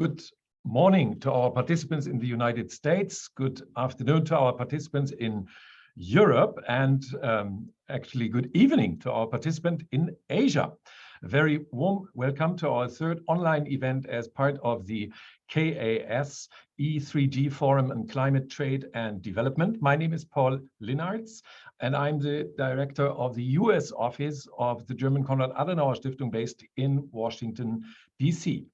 Good morning to our participants in the United States. Good afternoon to our participants in Europe, and actually good evening to our participant in Asia. A very warm welcome to our third online event as part of the KAS E3G Forum on Climate Trade and Development. My name is Paul Linartz, and I'm the director of the US office of the German Konrad Adenauer Stiftung based in Washington, DC.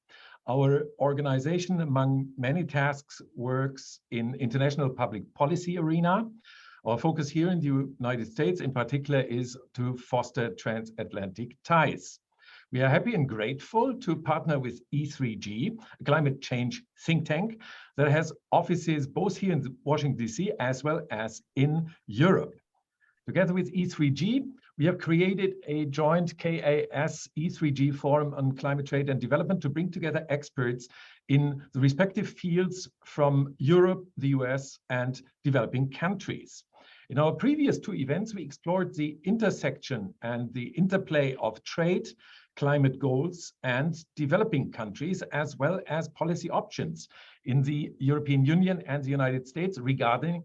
Our organization, among many tasks, works in international public policy arena. Our focus here in the United States in particular is to foster transatlantic ties. We are happy and grateful to partner with E3G, a climate change think tank that has offices both here in Washington, DC, as well as in Europe. Together with E3G, we have created a joint KAS E3G Forum on Climate Trade and Development to bring together experts in the respective fields from Europe, the US, and developing countries. In our previous two events, we explored the intersection and the interplay of trade, climate goals, and developing countries, as well as policy options in the European Union and the United States regarding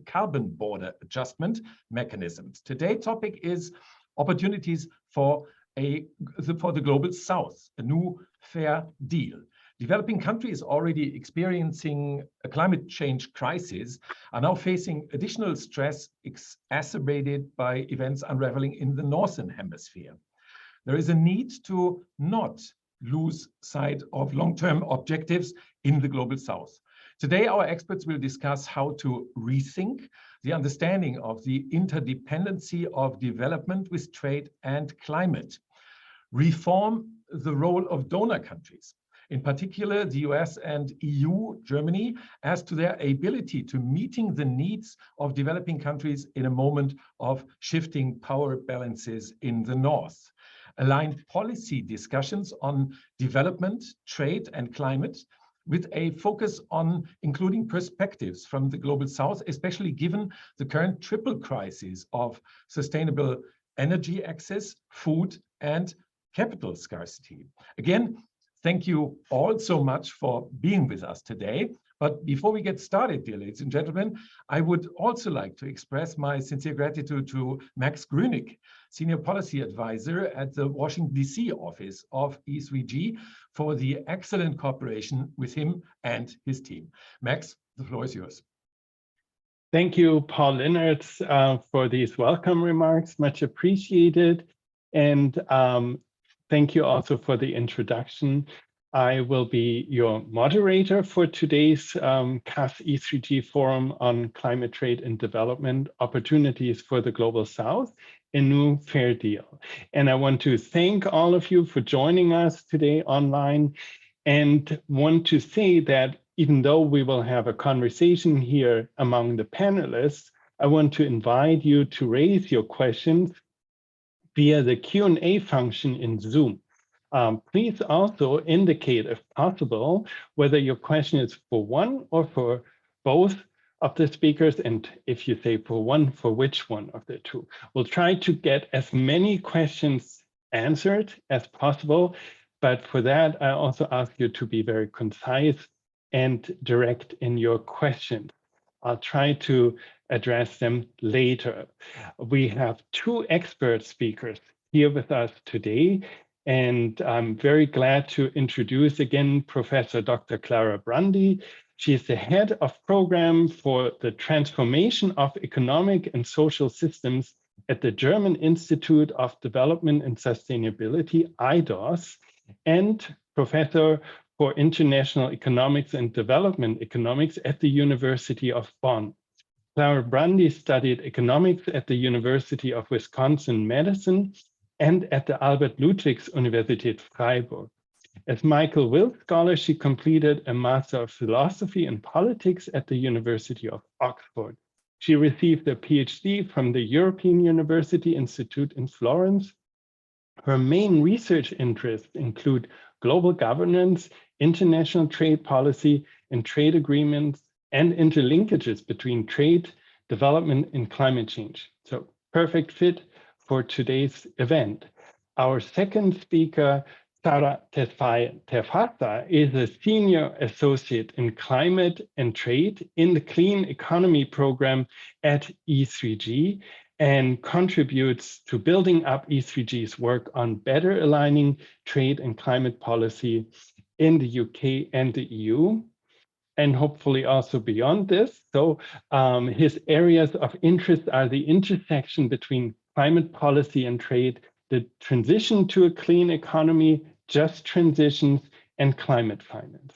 carbon border adjustment mechanisms. Today's topic is opportunities for the Global South, a new fair deal. Developing countries already experiencing a climate change crisis are now facing additional stress exacerbated by events unraveling in the Northern Hemisphere. There is a need to not lose sight of long-term objectives in the Global South. Today, our experts will discuss how to rethink the understanding of the interdependency of development with trade and climate, reform the role of donor countries, in particular the US and EU, Germany, as to their ability to meeting the needs of developing countries in a moment of shifting power balances in the North. Align policy discussions on development, trade, and climate with a focus on including perspectives from the Global South, especially given the current triple crisis of sustainable energy access, food, and capital scarcity. Again, thank you all so much for being with us today. But before we get started, dear ladies and gentlemen, I would also like to express my sincere gratitude to Max Grünig, Senior Policy Advisor at the Washington, DC office of E3G, for the excellent cooperation with him and his team. Max, the floor is yours. Thank you, Paul Linartz, for these welcome remarks, much appreciated. And thank you also for the introduction. I will be your moderator for today's KAS E3G Forum on Climate Trade and Development, Opportunities for the Global South, a New Fair Deal. And I want to thank all of you for joining us today online, and want to say that even though we will have a conversation here among the panelists, I want to invite you to raise your questions via the Q&A function in Zoom. Please also indicate, if possible, whether your question is for one or for both of the speakers, and if you say for one, for which one of the two. We'll try to get as many questions answered as possible, but for that, I also ask you to be very concise and direct in your questions. I'll try to address them later. We have two expert speakers here with us today, and I'm very glad to introduce again Professor Dr. Clara Brandi. She is the head of program for the transformation of economic and social systems at the German Institute of Development and Sustainability, IDOS, and professor for international economics and development economics at the University of Bonn. Clara Brandi studied economics at the University of Wisconsin-Madison and at the Albert Ludwigs Universität Freiburg. As Michael Wills Scholar, she completed a Master of Philosophy and Politics at the University of Oxford. She received a PhD from the European University Institute in Florence. Her main research interests include global governance, international trade policy, and trade agreements, and interlinkages between trade, development, and climate change. So perfect fit for today's event. Our second speaker, Sara Tefata is a senior associate in climate and trade in the Clean Economy program at E3G and contributes to building up E3G's work on better aligning trade and climate policy in the UK and the EU, and hopefully also beyond this. So his areas of interest are the intersection between climate policy and trade, the transition to a clean economy, just transitions, and climate finance.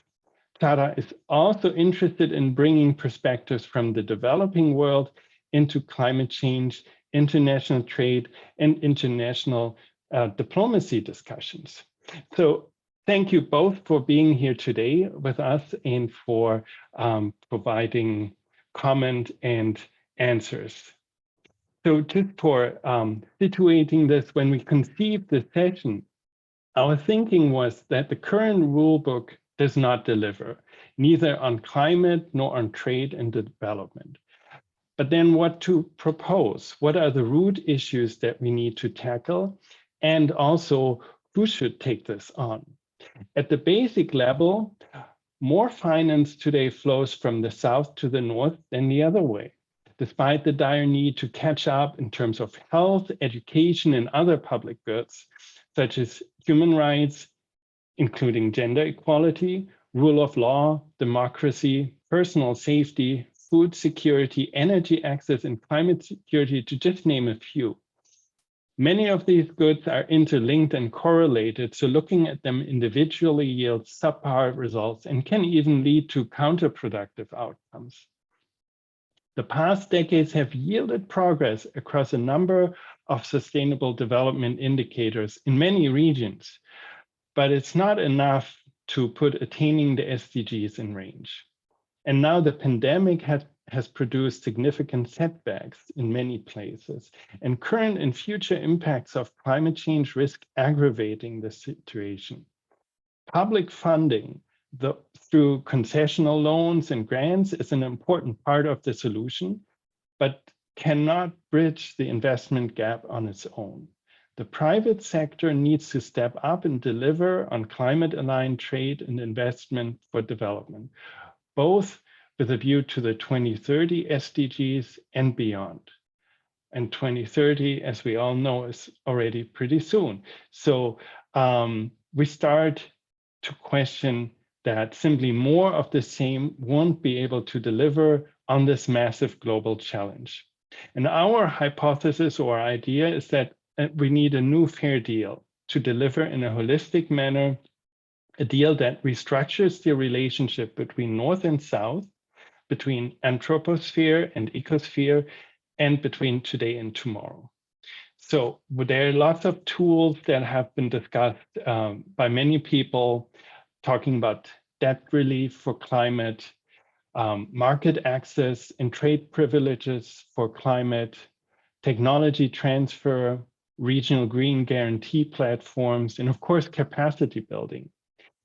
Sara is also interested in bringing perspectives from the developing world into climate change, international trade, and international diplomacy discussions. So thank you both for being here today with us and for providing comment and answers. So just for situating this, when we conceived the session, our thinking was that the current rule book does not deliver, neither on climate nor on trade and development. But then what to propose? What are the root issues that we need to tackle? And also, who should take this on? At the basic level, more finance today flows from the south to the north than the other way. Despite the dire need to catch up in terms of health, education, and other public goods, such as human rights, including gender equality, rule of law, democracy, personal safety, food security, energy access, and climate security, to just name a few. Many of these goods are interlinked and correlated, so looking at them individually yields subpar results and can even lead to counterproductive outcomes. The past decades have yielded progress across a number of sustainable development indicators in many regions, but it's not enough to put attaining the SDGs in range. And now the pandemic has produced significant setbacks in many places, and current and future impacts of climate change risk aggravating the situation. Public funding through concessional loans and grants is an important part of the solution, but cannot bridge the investment gap on its own. The private sector needs to step up and deliver on climate-aligned trade and investment for development, both with a view to the 2030 SDGs and beyond. And 2030, as we all know, is already pretty soon. So we start to question that simply more of the same won't be able to deliver on this massive global challenge. And our hypothesis or idea is that we need a new fair deal to deliver in a holistic manner, a deal that restructures the relationship between North and South, between anthroposphere and ecosphere, and between today and tomorrow. So there are lots of tools that have been discussed by many people, talking about debt relief for climate, market access and trade privileges for climate, technology transfer, regional green guarantee platforms, and of course, capacity building.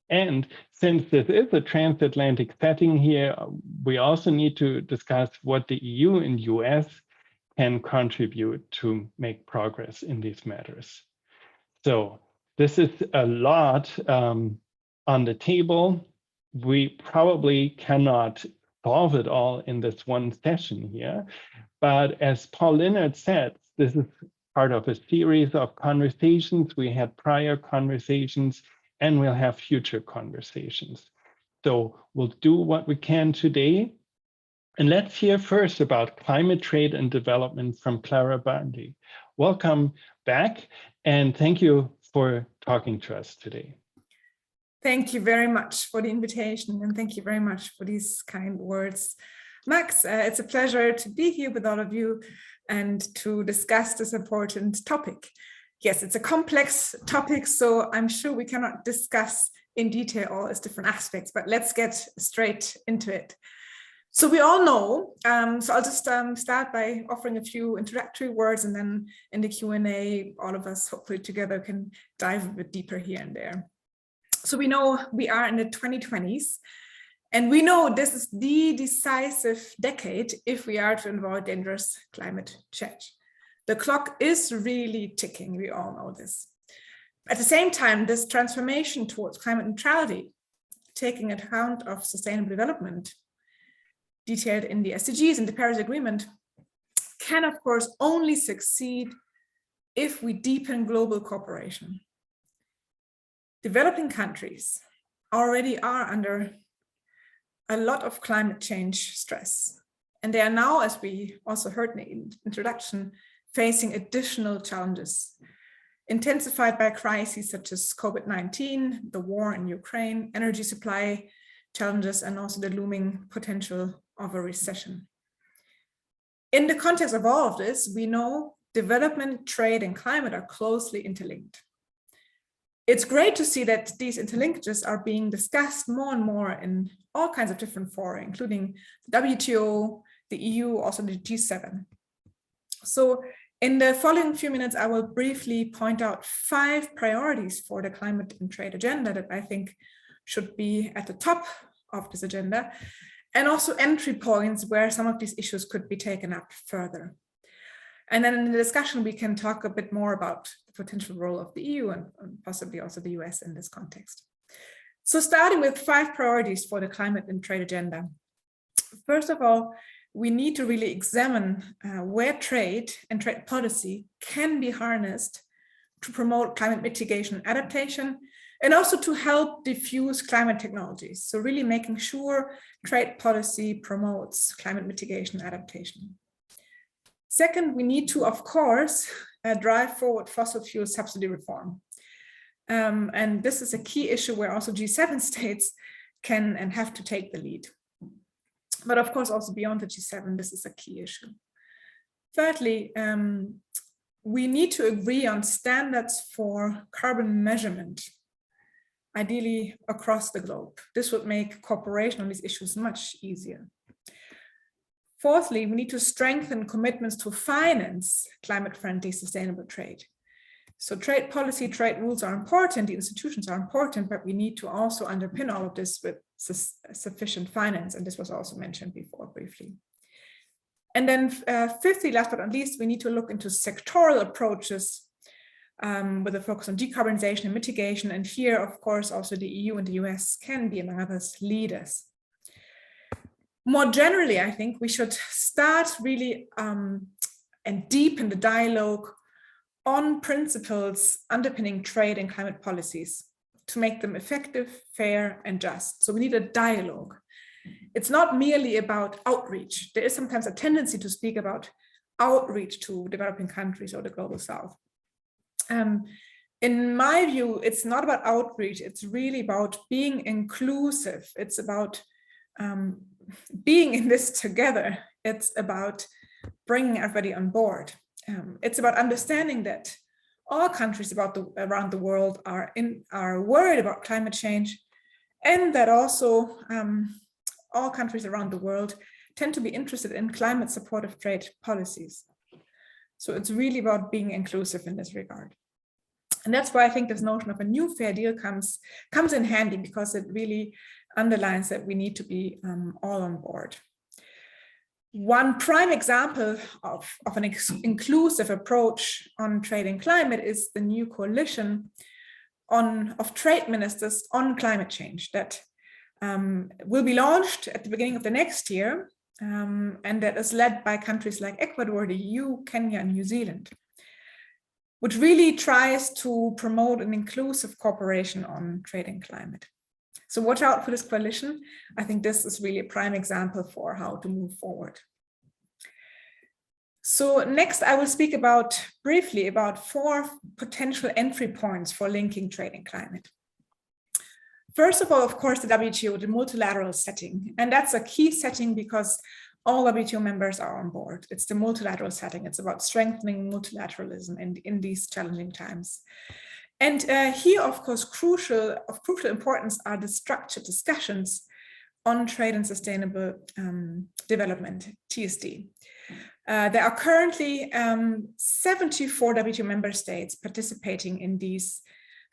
And since this is a transatlantic setting here, we also need to discuss what the EU and US can contribute to make progress in these matters. So this is a lot on the table. We probably cannot solve it all in this one session here, but as Paul Lennart said, this is part of a series of conversations. We had prior conversations and we'll have future conversations. So we'll do what we can today. And let's hear first about climate trade and development from Clara Bundy. Welcome back, and thank you for talking to us today. Thank you very much for the invitation, and thank you very much for these kind words. Max, it's a pleasure to be here with all of you and to discuss this important topic. Yes, it's a complex topic, so I'm sure we cannot discuss in detail all its different aspects, but let's get straight into it. So we all know, so I'll just start by offering a few introductory words, and then in the Q&A, all of us hopefully together can dive a bit deeper here and there. So we know we are in the 2020s, and we know this is the decisive decade if we are to avoid dangerous climate change. The clock is really ticking, we all know this. At the same time, this transformation towards climate neutrality, taking account of sustainable development, detailed in the SDGs and the Paris Agreement, can of course only succeed if we deepen global cooperation. Developing countries already are under a lot of climate change stress. And they are now, as we also heard in the introduction, facing additional challenges, intensified by crises such as COVID-19, the war in Ukraine, energy supply challenges, and also the looming potential of a recession. In the context of all of this, we know development, trade, and climate are closely interlinked. It's great to see that these interlinkages are being discussed more and more in all kinds of different fora, including the WTO, the EU, also the G7. So in the following few minutes, I will briefly point out 5 priorities for the climate and trade agenda that I think should be at the top of this agenda, and also entry points where some of these issues could be taken up further. And then in the discussion, we can talk a bit more about the potential role of the EU and possibly also the US in this context. So starting with 5 priorities for the climate and trade agenda. First of all, we need to really examine where trade and trade policy can be harnessed to promote climate mitigation and adaptation, and also to help diffuse climate technologies. So really making sure trade policy promotes climate mitigation and adaptation. Second, we need to, of course, drive forward fossil fuel subsidy reform. And this is a key issue where also G7 states can and have to take the lead. But of course, also beyond the G7, this is a key issue. Thirdly, we need to agree on standards for carbon measurement, ideally across the globe. This would make cooperation on these issues much easier. Fourthly, we need to strengthen commitments to finance climate-friendly, sustainable trade. So trade policy, trade rules are important, the institutions are important, but we need to also underpin all of this with sufficient finance, and this was also mentioned before briefly. And then fifthly, last but not least, we need to look into sectoral approaches with a focus on decarbonization and mitigation. And here, of course, also the EU and the US can be, among others, leaders. More generally, I think we should start really and deepen the dialogue on principles underpinning trade and climate policies to make them effective, fair, and just. So we need a dialogue. It's not merely about outreach. There is sometimes a tendency to speak about outreach to developing countries or the global south. In my view, it's not about outreach. It's really about being inclusive. It's about being in this together. It's about bringing everybody on board. It's about understanding that all countries around the world are worried about climate change, and that also all countries around the world tend to be interested in climate supportive trade policies. So it's really about being inclusive in this regard. And that's why I think this notion of a new fair deal comes in handy, because it really underlines that we need to be all on board. One prime example of an inclusive approach on trade and climate is the new coalition of trade ministers on climate change that will be launched at the beginning of the next year, and that is led by countries like Ecuador, the EU, Kenya, and New Zealand, which really tries to promote an inclusive cooperation on trade and climate. So watch out for this coalition. I think this is really a prime example for how to move forward. So next, I will speak briefly about 4 potential entry points for linking trade and climate. First of all, of course, the WTO, the multilateral setting. And that's a key setting because all WTO members are on board. It's the multilateral setting. It's about strengthening multilateralism in these challenging times. And here, of course, of crucial importance are the structured discussions on trade and sustainable development, TSD. There are currently 74 WTO member states participating in these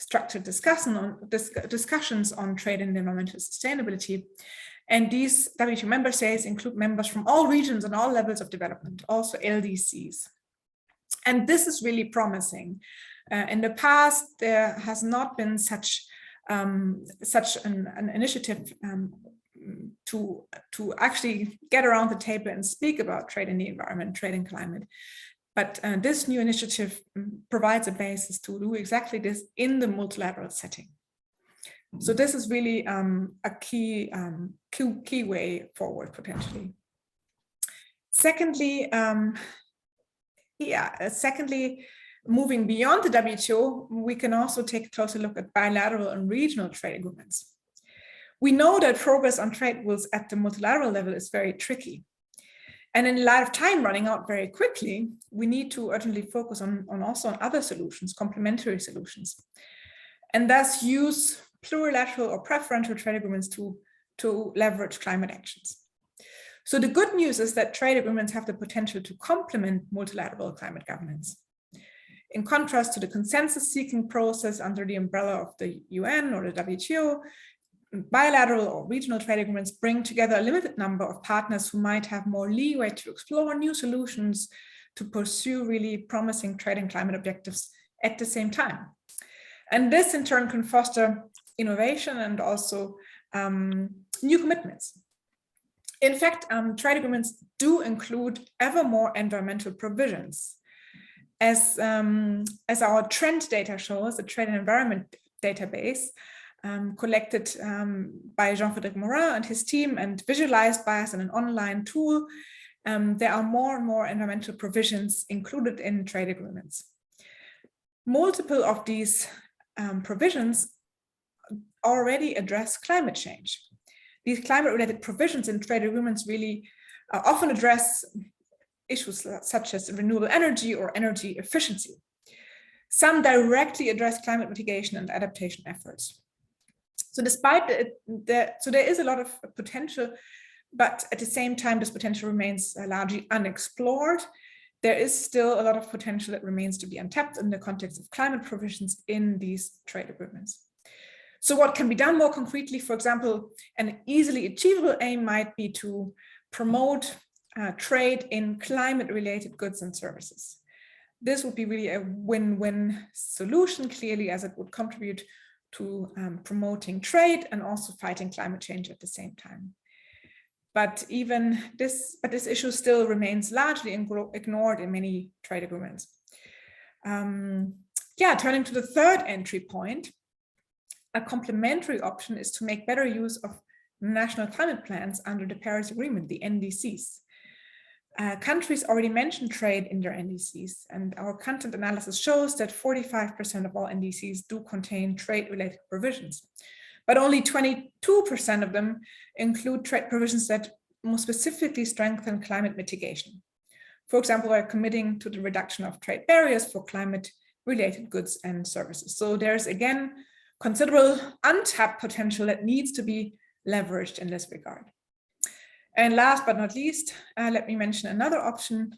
structured discussions on trade and environmental sustainability. And these WTO member states include members from all regions and all levels of development, also LDCs. And this is really promising. In the past, there has not been such an initiative to actually get around the table and speak about trade in the environment, trade and climate. But this new initiative provides a basis to do exactly this in the multilateral setting. So this is really a key way forward potentially. Secondly, moving beyond the WTO, we can also take a closer look at bilateral and regional trade agreements. We know that progress on trade rules at the multilateral level is very tricky. And in light of time running out very quickly, we need to urgently focus on other solutions, complementary solutions, and thus use plurilateral or preferential trade agreements to leverage climate actions. So the good news is that trade agreements have the potential to complement multilateral climate governance. In contrast to the consensus-seeking process under the umbrella of the UN or the WTO, bilateral or regional trade agreements bring together a limited number of partners who might have more leeway to explore new solutions to pursue really promising trade and climate objectives at the same time. And this in turn can foster innovation and also new commitments. In fact, trade agreements do include ever more environmental provisions. As our trend data shows, the Trade and Environment Database, collected by Jean-Frédéric Morin and his team and visualized by us in an online tool, there are more and more environmental provisions included in trade agreements. Multiple of these provisions already address climate change. These climate-related provisions in trade agreements really often address issues such as renewable energy or energy efficiency. Some directly address climate mitigation and adaptation efforts. So despite there is a lot of potential, but at the same time, this potential remains largely unexplored. There is still a lot of potential that remains to be untapped in the context of climate provisions in these trade agreements. So what can be done more concretely? For example, an easily achievable aim might be to promote trade in climate-related goods and services. This would be really a win-win solution, clearly, as it would contribute to promoting trade and also fighting climate change at the same time. But this issue still remains largely ignored in many trade agreements. Turning to the third entry point, a complementary option is to make better use of national climate plans under the Paris Agreement, the NDCs. Countries already mentioned trade in their NDCs, and our content analysis shows that 45% of all NDCs do contain trade-related provisions, but only 22% of them include trade provisions that more specifically strengthen climate mitigation. For example, by committing to the reduction of trade barriers for climate-related goods and services. So there's again considerable untapped potential that needs to be leveraged in this regard. And last but not least, let me mention another option,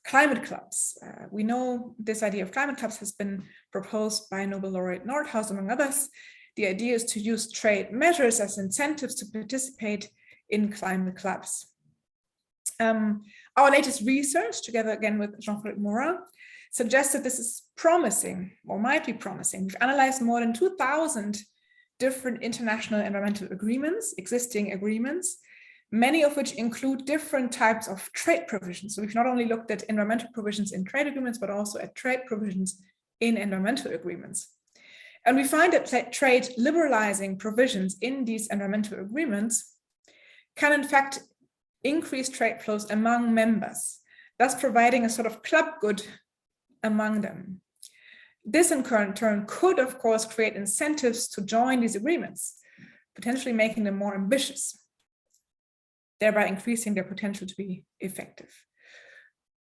climate clubs. We know this idea of climate clubs has been proposed by Nobel laureate Nordhaus, among others. The idea is to use trade measures as incentives to participate in climate clubs. Our latest research, together again with Jean-Frédéric Morin, suggests that this is promising, or might be promising. We've analyzed more than 2,000 different international environmental agreements, existing agreements, many of which include different types of trade provisions. So we've not only looked at environmental provisions in trade agreements, but also at trade provisions in environmental agreements. And we find that trade liberalizing provisions in these environmental agreements can in fact increase trade flows among members, thus providing a sort of club good among them. This in turn could, of course, create incentives to join these agreements, potentially making them more ambitious, thereby increasing their potential to be effective.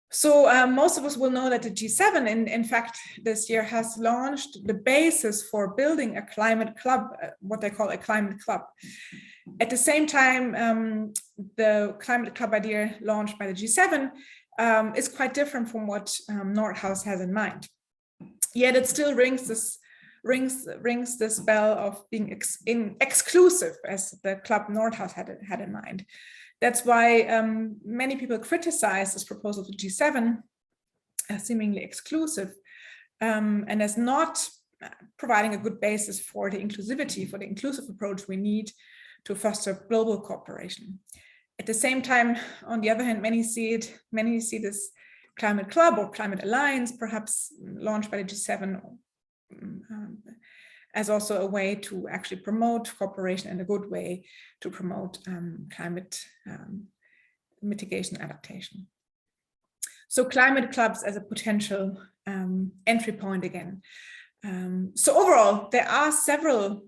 So most of us will know that the G7, in fact, this year has launched the basis for building a climate club, what they call a climate club. At the same time, the climate club idea launched by the G7 is quite different from what Nordhaus has in mind. Yet it still rings this bell of being exclusive, as the club Nordhaus had in mind. That's why many people criticize this proposal to G7 as seemingly exclusive. and as not providing a good basis for the inclusivity, for the inclusive approach we need to foster global cooperation. At the same time, on the other hand, many see this climate club or climate alliance, perhaps launched by the G7, as also a way to actually promote cooperation and a good way to promote climate mitigation adaptation. So climate clubs as a potential entry point again. So overall, there are several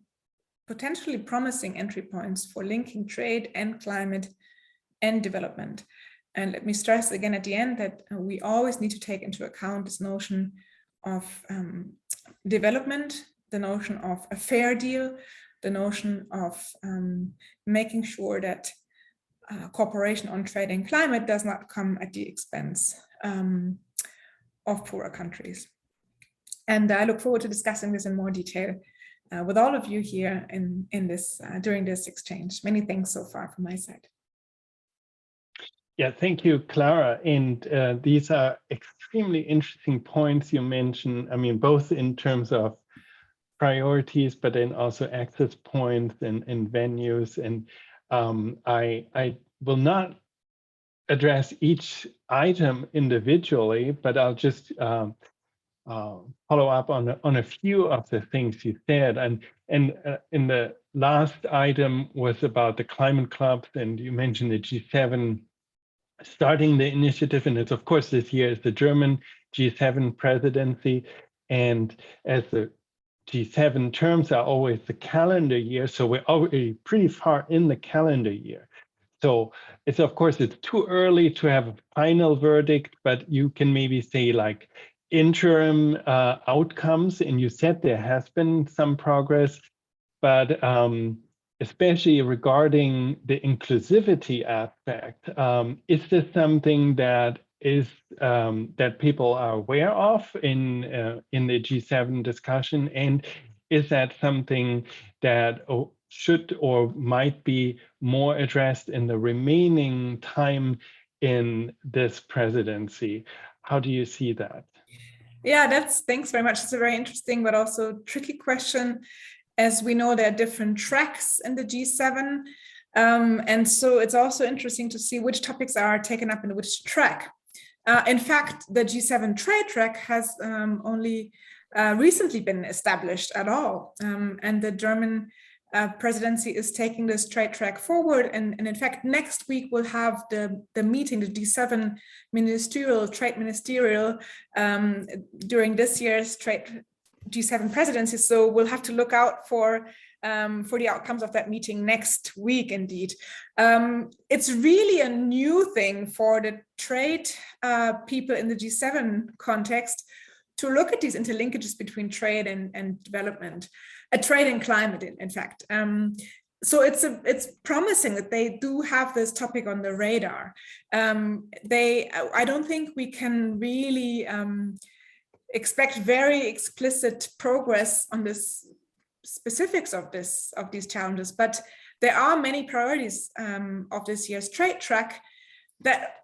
potentially promising entry points for linking trade and climate and development. And let me stress again at the end that we always need to take into account this notion of development, the notion of a fair deal, the notion of making sure that cooperation on trade and climate does not come at the expense of poorer countries. And I look forward to discussing this in more detail with all of you here in this during this exchange. Many thanks so far from my side. Yeah, thank you, Clara. And these are extremely interesting points you mentioned. I mean, both in terms of priorities, but then also access points and venues. And I will not address each item individually, but I'll just follow up on a few of the things you said. And in the last item was about the climate clubs, and you mentioned the G7 starting the initiative, and it's of course this year is the German G7 presidency, and as the G7 terms are always the calendar year, so we're already pretty far in the calendar year. So it's of course it's too early to have a final verdict, but you can maybe say like interim outcomes, and you said there has been some progress, but especially regarding the inclusivity aspect, is this something that is that people are aware of in the G7 discussion, and is that something that should or might be more addressed in the remaining time in this presidency? How do you see that? Yeah, thanks very much. It's a very interesting but also tricky question. As we know, there are different tracks in the G7. And so it's also interesting to see which topics are taken up in which track. In fact, the G7 trade track has only recently been established at all. And the German presidency is taking this trade track forward. And in fact, next week we'll have the meeting, the G7 trade ministerial during this year's G7 presidency. So we'll have to look out for the outcomes of that meeting next week, indeed. It's really a new thing for the trade people in the G7 context to look at these interlinkages between trade and development, trade and climate, in fact. So it's promising that they do have this topic on the radar. I don't think we can really expect very explicit progress on this specifics of these challenges, but there are many priorities of this year's trade track that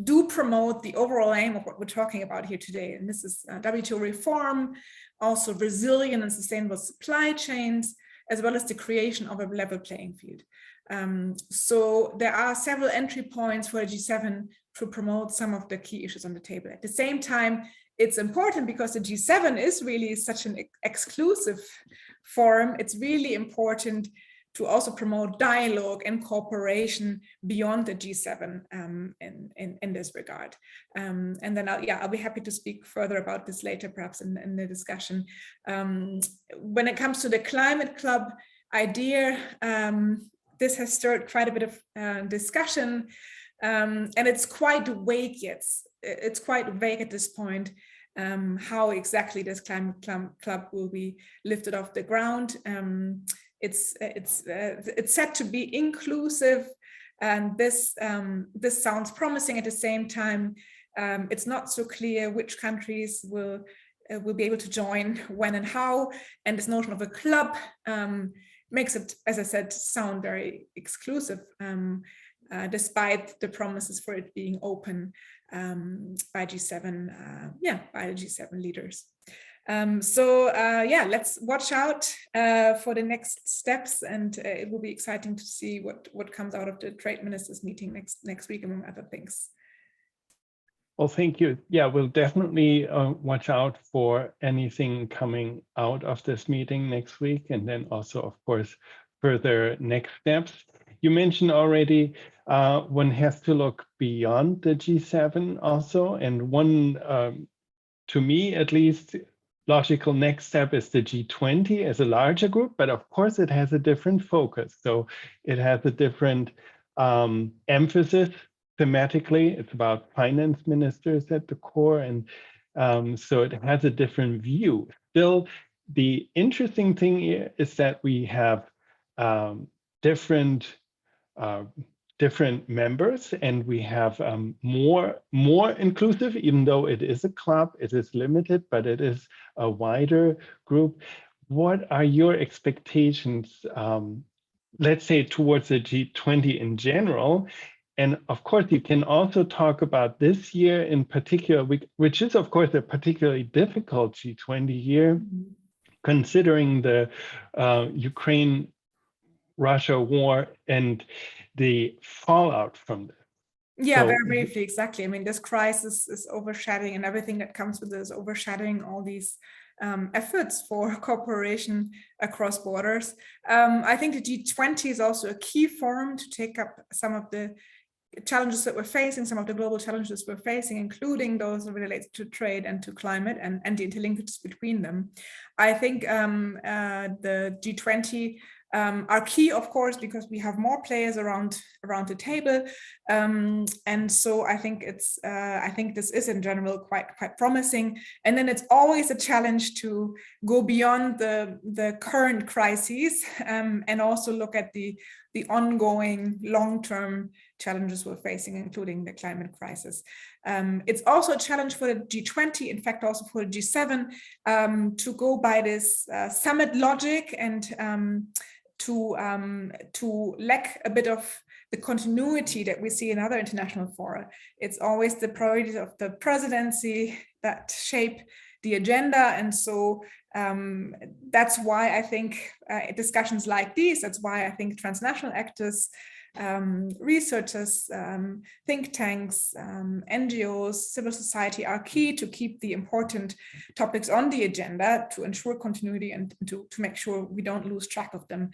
do promote the overall aim of what we're talking about here today. And this is WTO reform, also resilient and sustainable supply chains, as well as the creation of a level playing field. So there are several entry points for G7 to promote some of the key issues on the table. At the same time, it's important because the G7 is really such an exclusive forum. It's really important to also promote dialogue and cooperation beyond the G7 in this regard. And then I'll be happy to speak further about this later, perhaps in the discussion. When it comes to the Climate Club idea, this has stirred quite a bit of discussion, and it's quite vague yet. It's quite vague at this point how exactly this Climate Club will be lifted off the ground. It's said to be inclusive, and this sounds promising. At the same time, it's not so clear which countries will be able to join, when and how. And this notion of a club makes it, as I said, sound very exclusive, despite the promises for it being open by G7, by the G7 leaders. Yeah, let's watch out for the next steps, and it will be exciting to see what comes out of the trade ministers meeting next week, among other things. Well, thank you. Yeah, we'll definitely watch out for anything coming out of this meeting next week, and then also, of course, further next steps. You mentioned already one has to look beyond the G7 also, and one, to me at least, logical next step is the G20 as a larger group, but of course it has a different focus. So it has a different emphasis. Thematically, it's about finance ministers at the core, and so it has a different view. Still, the interesting thing here is that we have different members, and we have more inclusive, even though it is a club, it is limited, but it is a wider group. What are your expectations, let's say, towards the G20 in general? And of course, you can also talk about this year in particular, which is, of course, a particularly difficult G20 year, considering the Ukraine-Russia war and the fallout from this. Yeah, very briefly, exactly. I mean, this crisis is overshadowing, and everything that comes with it is overshadowing all these efforts for cooperation across borders. I think the G20 is also a key forum to take up some of the challenges that we're facing, some of the global challenges we're facing, including those related to trade and to climate and the interlinkages between them. I think the G20 are key, of course, because we have more players around the table, and so I think this is in general quite promising. And then it's always a challenge to go beyond the current crises and also look at the ongoing long-term challenges we're facing, including the climate crisis. It's also a challenge for the G20, in fact, also for the G7, to go by this summit logic and to lack a bit of the continuity that we see in other international fora. It's always the priorities of the presidency that shape the agenda, and so that's why I think discussions like these, that's why I think transnational actors, researchers, think tanks, NGOs, civil society are key to keep the important topics on the agenda, to ensure continuity and to make sure we don't lose track of them,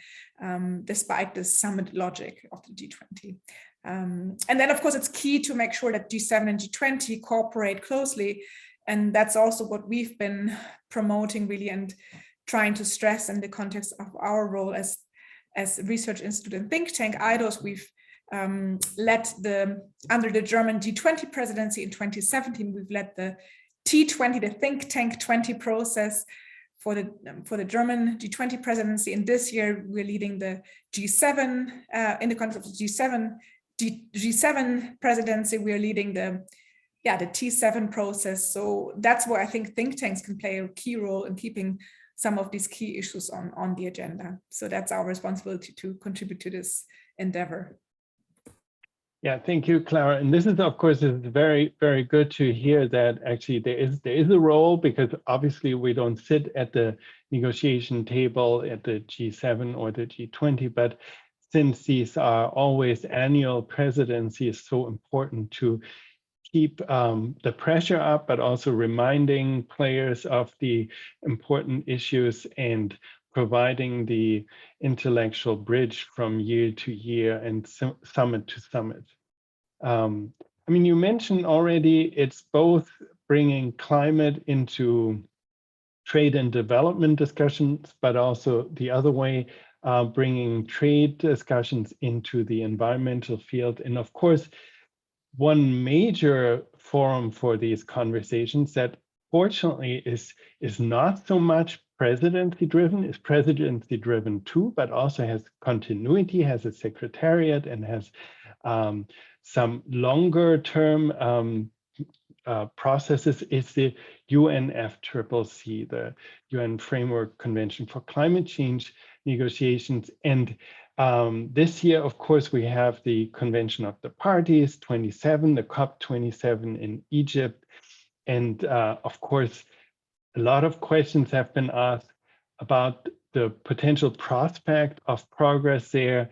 despite the summit logic of the G20. And then, of course, it's key to make sure that G7 and G20 cooperate closely. And that's also what we've been promoting, really, and trying to stress in the context of our role as research institute and think tank, IDOS. We've led under the German G20 presidency in 2017, we've led the T20, the Think Tank 20 process for the German G20 presidency. And this year we're leading the G7, in the context of the G7 presidency, we're leading the T7 process. So that's where I think think tanks can play a key role in keeping some of these key issues on the agenda. So that's our responsibility to contribute to this endeavor. Yeah, thank you, Clara. And this is, of course, is very, very good to hear that actually there is a role, because obviously we don't sit at the negotiation table at the G7 or the G20, but since these are always annual presidencies, so important to keep the pressure up, but also reminding players of the important issues and providing the intellectual bridge from year to year and summit to summit. I mean, you mentioned already it's both bringing climate into trade and development discussions, but also the other way, bringing trade discussions into the environmental field. And of course, one major forum for these conversations that fortunately is not so much presidency driven, is presidency driven too, but also has continuity, has a secretariat, and has some longer term processes, is the UNFCCC, the UN Framework Convention for Climate Change negotiations. And this year, of course, we have the Convention of the Parties 27, the COP27 in Egypt. And of course, a lot of questions have been asked about the potential prospect of progress there,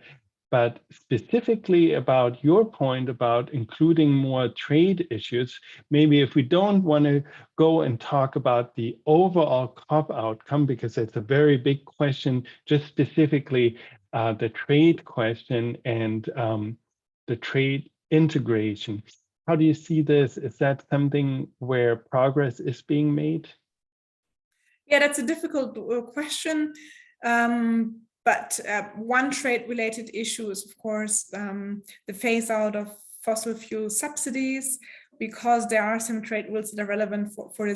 but specifically about your point about including more trade issues. Maybe if we don't want to go and talk about the overall COP outcome, because it's a very big question, just specifically the trade question and the trade integration. How do you see this? Is that something where progress is being made? Yeah, that's a difficult question. But one trade-related issue is, of course, the phase out of fossil fuel subsidies, because there are some trade rules that are relevant for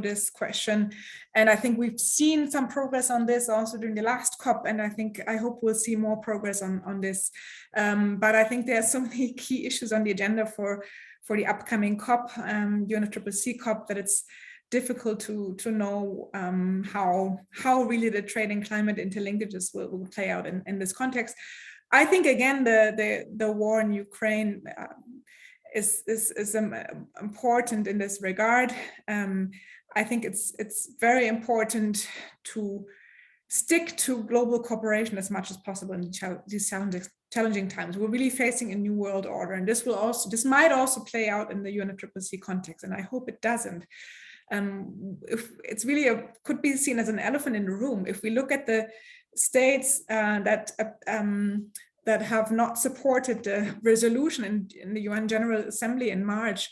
this question. And I think we've seen some progress on this also during the last COP, and I hope we'll see more progress on this. But I think there are so many key issues on the agenda for the upcoming COP, UNFCCC COP, that it's difficult to know how really the trade and climate interlinkages will play out in this context. I think, again, the war in Ukraine is important in this regard. I think it's very important to stick to global cooperation as much as possible in these challenging times. We're really facing a new world order, and this might also play out in the UNFCCC context, and I hope it doesn't. If it's really could be seen as an elephant in the room. If we look at the states that have not supported the resolution in the UN General Assembly in March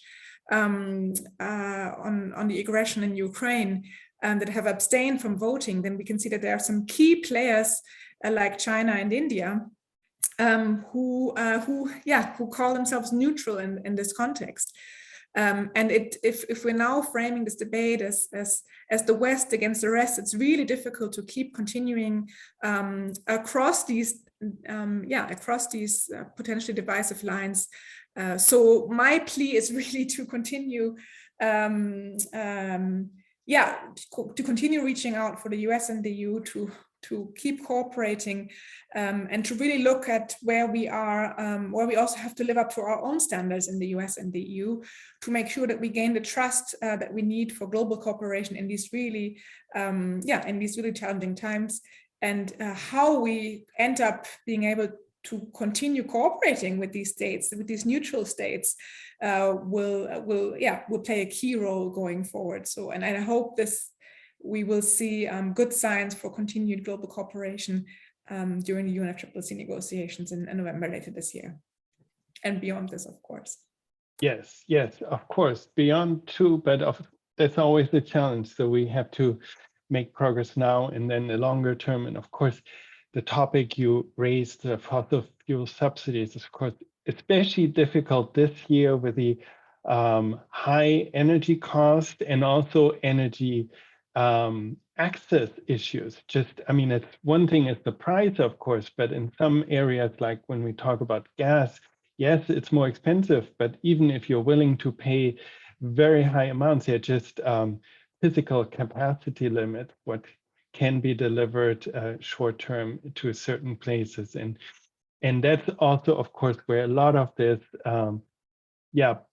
on the aggression in Ukraine, that have abstained from voting, then we can see that there are some key players like China and India who call themselves neutral in this context. And if we're now framing this debate as the West against the rest, it's really difficult to keep continuing across these potentially divisive lines. So my plea is really to continue to continue reaching out for the US and the EU to keep cooperating and to really look at where we are, where we also have to live up to our own standards in the US and the EU to make sure that we gain the trust that we need for global cooperation in these really, challenging times, and how we end up being able to continue cooperating with these states, with these neutral states, will play a key role going forward. So, and I hope we will see good signs for continued global cooperation during the UNFCCC negotiations in November later this year, and beyond this, of course. Yes, of course, beyond too, but that's always the challenge. So we have to make progress now and then the longer term. And of course, the topic you raised, the fossil fuel subsidies, is of course especially difficult this year with the high energy cost and also energy access issues. It's one thing is the price, of course, but in some areas, like when we talk about gas, yes, it's more expensive, but even if you're willing to pay very high amounts, they're just physical capacity limit, what can be delivered short term to certain places. And that's also, of course, where a lot of this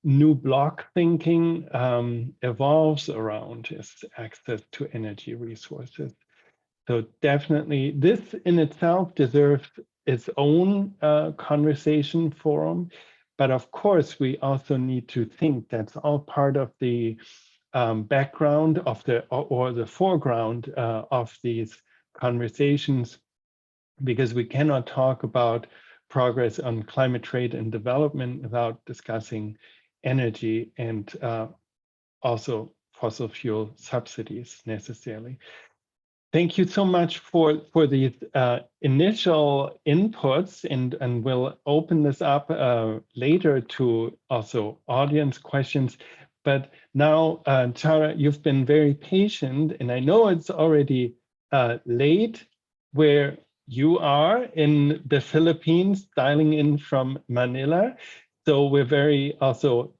new block thinking evolves around, is access to energy resources. So definitely this in itself deserves its own conversation forum. But of course, we also need to think that's all part of the background of the foreground of these conversations, because we cannot talk about progress on climate trade and development without discussing energy and also fossil fuel subsidies necessarily. Thank you so much for these initial inputs, and we'll open this up later to also audience questions. But now, Tara, you've been very patient, and I know it's already late where you are in the Philippines, dialing in from Manila. So we're very also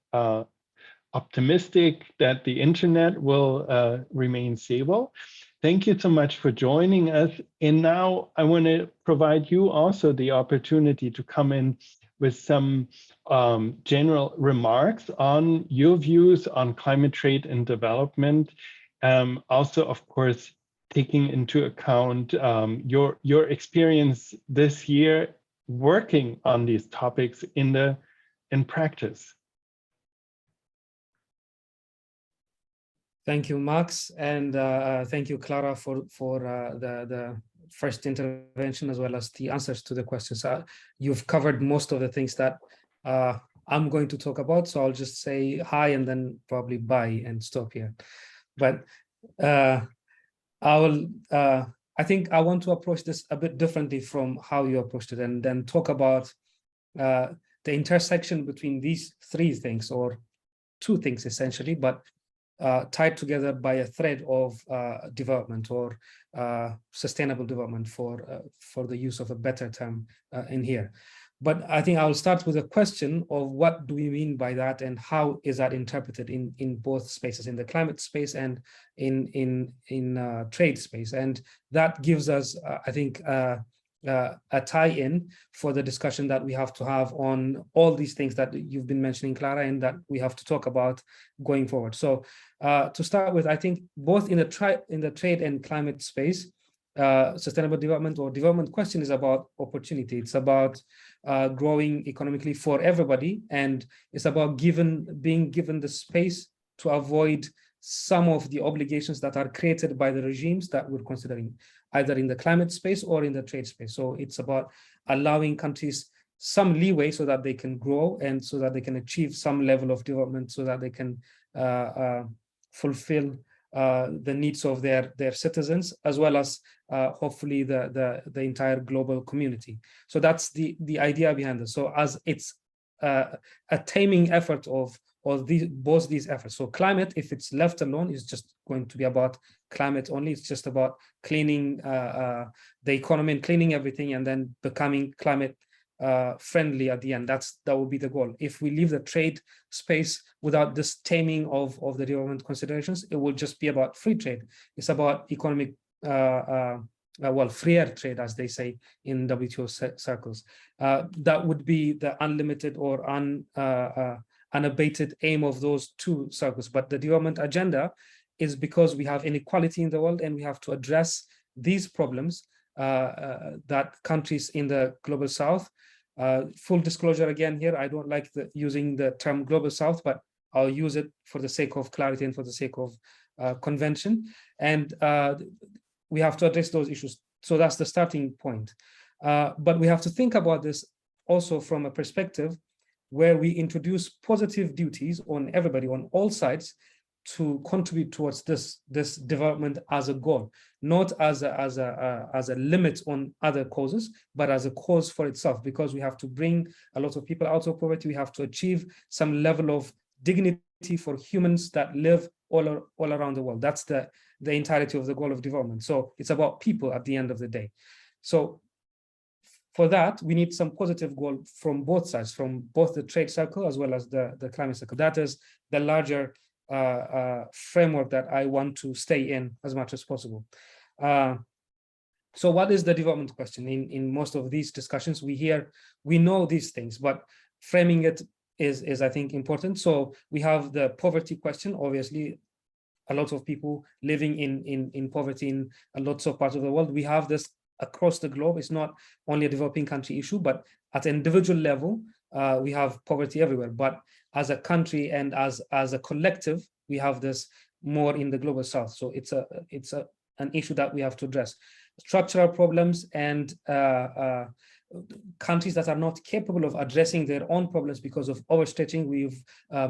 optimistic that the internet will remain stable. Thank you so much for joining us. And now I want to provide you also the opportunity to come in with some general remarks on your views on climate trade and development, Also, of course, taking into account your experience this year working on these topics in practice. Thank you, Max, and thank you, Clara, for the first intervention as well as the answers to the questions. You've covered most of the things that I'm going to talk about, so I'll just say hi and then probably bye and stop here. But I think I want to approach this a bit differently from how you approached it, and then talk about the intersection between these three things, or two things essentially, but tied together by a thread of development, or sustainable development, for the use of a better term in here. But I think I'll start with a question of what do we mean by that, and how is that interpreted in both spaces, in the climate space and in trade space. And that gives us, I think, a tie-in for the discussion that we have to have on all these things that you've been mentioning, Clara, and that we have to talk about going forward. So to start with, I think both in the trade and climate space, sustainable development or development question is about opportunity. It's about growing economically for everybody, and it's about being given the space to avoid some of the obligations that are created by the regimes that we're considering, either in the climate space or in the trade space. So it's about allowing countries some leeway so that they can grow, and so that they can achieve some level of development, so that they can fulfill the needs of their citizens, as well as hopefully the entire global community. So that's the idea behind it. So as it's a taming effort of both these efforts. So climate, if it's left alone, is just going to be about climate only. It's just about cleaning the economy and cleaning everything, and then becoming climate friendly at the end. That would be the goal. If we leave the trade space without this taming of the development considerations, it will just be about free trade. It's about economic freer trade, as they say in WTO circles. That would be the unlimited or unabated aim of those two circles. But the development agenda is because we have inequality in the world, and we have to address these problems that countries in the global south. Full disclosure again here, I don't like using the term global south, but I'll use it for the sake of clarity and for the sake of convention. And we have to address those issues. So that's the starting point. But we have to think about this also from a perspective where we introduce positive duties on everybody, on all sides, to contribute towards this development as a goal, not as a limit on other causes, but as a cause for itself. Because we have to bring a lot of people out of poverty, we have to achieve some level of dignity for humans that live all around the world. That's the entirety of the goal of development. So it's about people at the end of the day. So for that, we need some positive goal from both sides, from both the trade circle as well as the climate circle. That is the larger framework that I want to stay in as much as possible. So what is the development question? In most of these discussions, we know these things, but framing it is I think important. So we have the poverty question. Obviously, a lot of people living in poverty in lots of parts of the world. We have this across the globe. It's not only a developing country issue, but at an individual level, we have poverty everywhere. But as a country and as a collective, we have this more in the global south. So it's an issue that we have to address. Structural problems and countries that are not capable of addressing their own problems because of overstretching.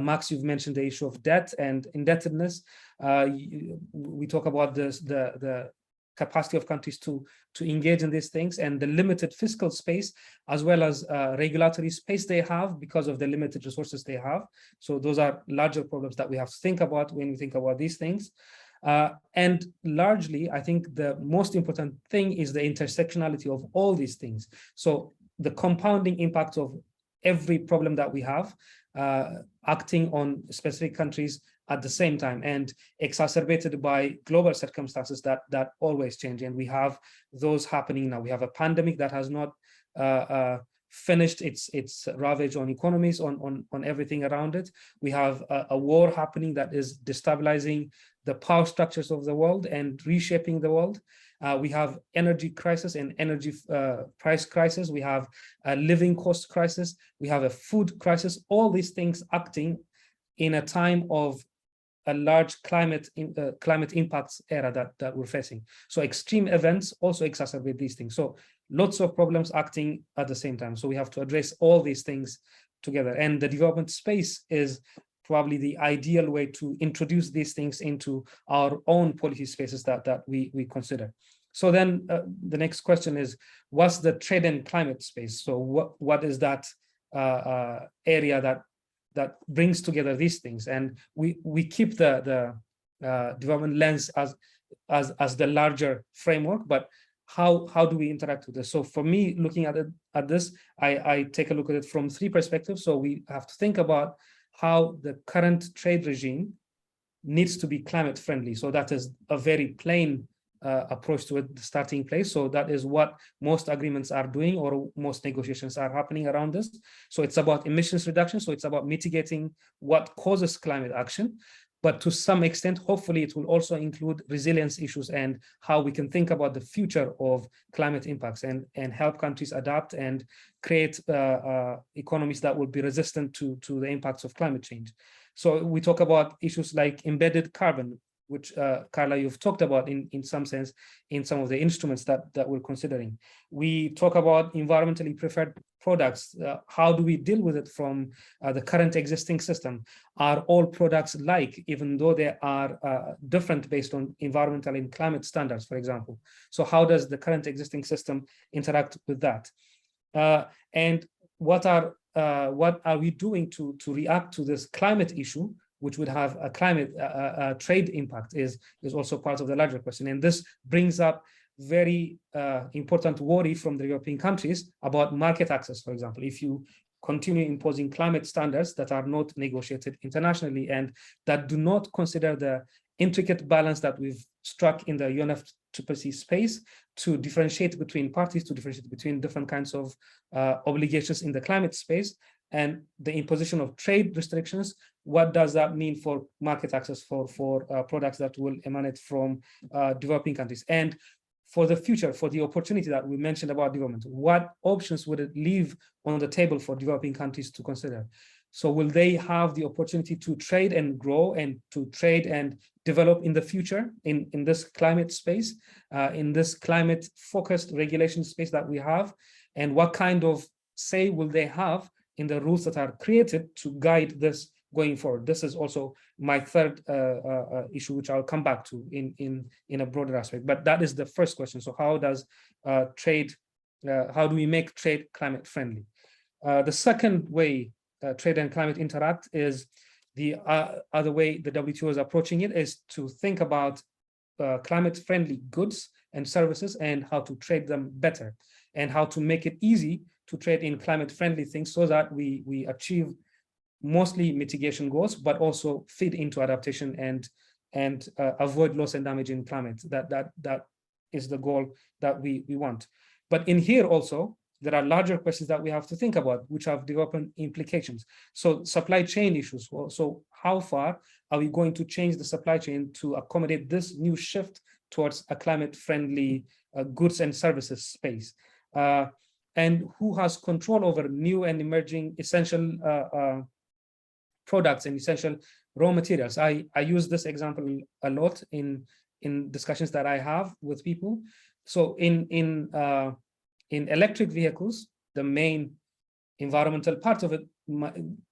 Max, you've mentioned the issue of debt and indebtedness. We talk about the capacity of countries to engage in these things, and the limited fiscal space as well as regulatory space they have because of the limited resources they have. So those are larger problems that we have to think about when we think about these things. And largely, I think the most important thing is the intersectionality of all these things. So the compounding impact of every problem that we have acting on specific countries at the same time, and exacerbated by global circumstances that always change. And we have those happening now. We have a pandemic that has not finished its ravage on economies, on everything around it. We have a war happening that is destabilizing the power structures of the world and reshaping the world. We have energy crisis and energy price crisis. We have a living cost crisis. We have a food crisis. All these things acting in a time of a large climate impacts era that we're facing. So extreme events also exacerbate these things. So lots of problems acting at the same time. So we have to address all these things together. And the development space is probably the ideal way to introduce these things into our own policy spaces that we consider. So then the next question is, what's the trade and climate space? So what is that area that brings together these things? And we keep the development lens as the larger framework, but how do we interact with this? So for me, looking at this, I take a look at it from three perspectives. So we have to think about how the current trade regime needs to be climate friendly. So that is a very plain approach to it, the starting place. So that is what most agreements are doing, or most negotiations are happening around this. So it's about emissions reduction. So it's about mitigating what causes climate action. But to some extent, hopefully, it will also include resilience issues and how we can think about the future of climate impacts and help countries adapt and create economies that will be resistant to the impacts of climate change. So we talk about issues like embedded carbon, which Carla, you've talked about in some sense in some of the instruments that we're considering. We talk about environmentally preferred products. How do we deal with it from the current existing system? Are all products like, even though they are different based on environmental and climate standards, for example? So how does the current existing system interact with that? And what are we doing to react to this climate issue, which would have a climate trade impact, is also part of the larger question. And this brings up very important worry from the European countries about market access, for example. If you continue imposing climate standards that are not negotiated internationally and that do not consider the intricate balance that we've struck in the UNFCCC space to differentiate between parties, to differentiate between different kinds of obligations in the climate space, and the imposition of trade restrictions, what does that mean for market access for products that will emanate from developing countries? And for the future, for the opportunity that we mentioned about development, what options would it leave on the table for developing countries to consider? So will they have the opportunity to trade and grow and to trade and develop in the future in this climate space, in this climate focused regulation space that we have? And what kind of say will they have in the rules that are created to guide this going forward? This is also my third issue, which I'll come back to in a broader aspect. But that is the first question. So how does how do we make trade climate friendly? The second way trade and climate interact is the other way the WTO is approaching it, is to think about climate friendly goods and services and how to trade them better, and how to make it easy to trade in climate friendly things so that we achieve mostly mitigation goals, but also feed into adaptation and avoid loss and damage in climate. That is the goal that we want. But in here also, there are larger questions that we have to think about, which have development implications. So supply chain issues. So how far are we going to change the supply chain to accommodate this new shift towards a climate friendly goods and services space? And who has control over new and emerging essential products and essential raw materials? I use this example a lot in discussions that I have with people. So in electric vehicles, the main environmental part of it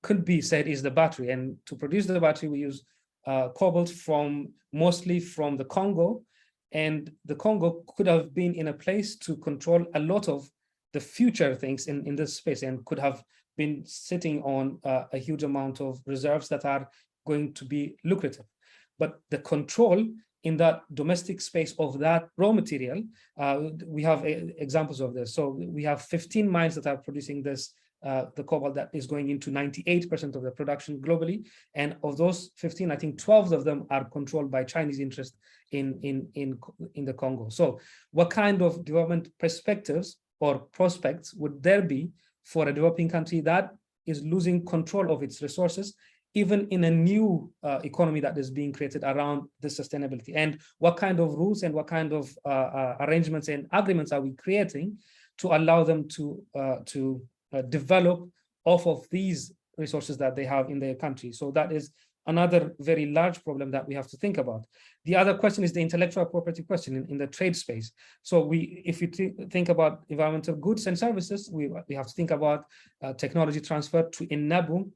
could be said is the battery. And to produce the battery, we use cobalt mostly from the Congo. And the Congo could have been in a place to control a lot of the future things in this space, and could have been sitting on a huge amount of reserves that are going to be lucrative. But the control in that domestic space of that raw material, we have examples of this. So we have 15 mines that are producing this, the cobalt that is going into 98% of the production globally. And of those 15, I think 12 of them are controlled by Chinese interest in the Congo. So what kind of development perspectives or prospects would there be for a developing country that is losing control of its resources, even in a new economy that is being created around this sustainability? And what kind of rules and what kind of arrangements and agreements are we creating to allow them to develop off of these resources that they have in their country? So that is another very large problem that we have to think about. The other question is the intellectual property question in the trade space. So if you think about environmental goods and services, we have to think about technology transfer to enable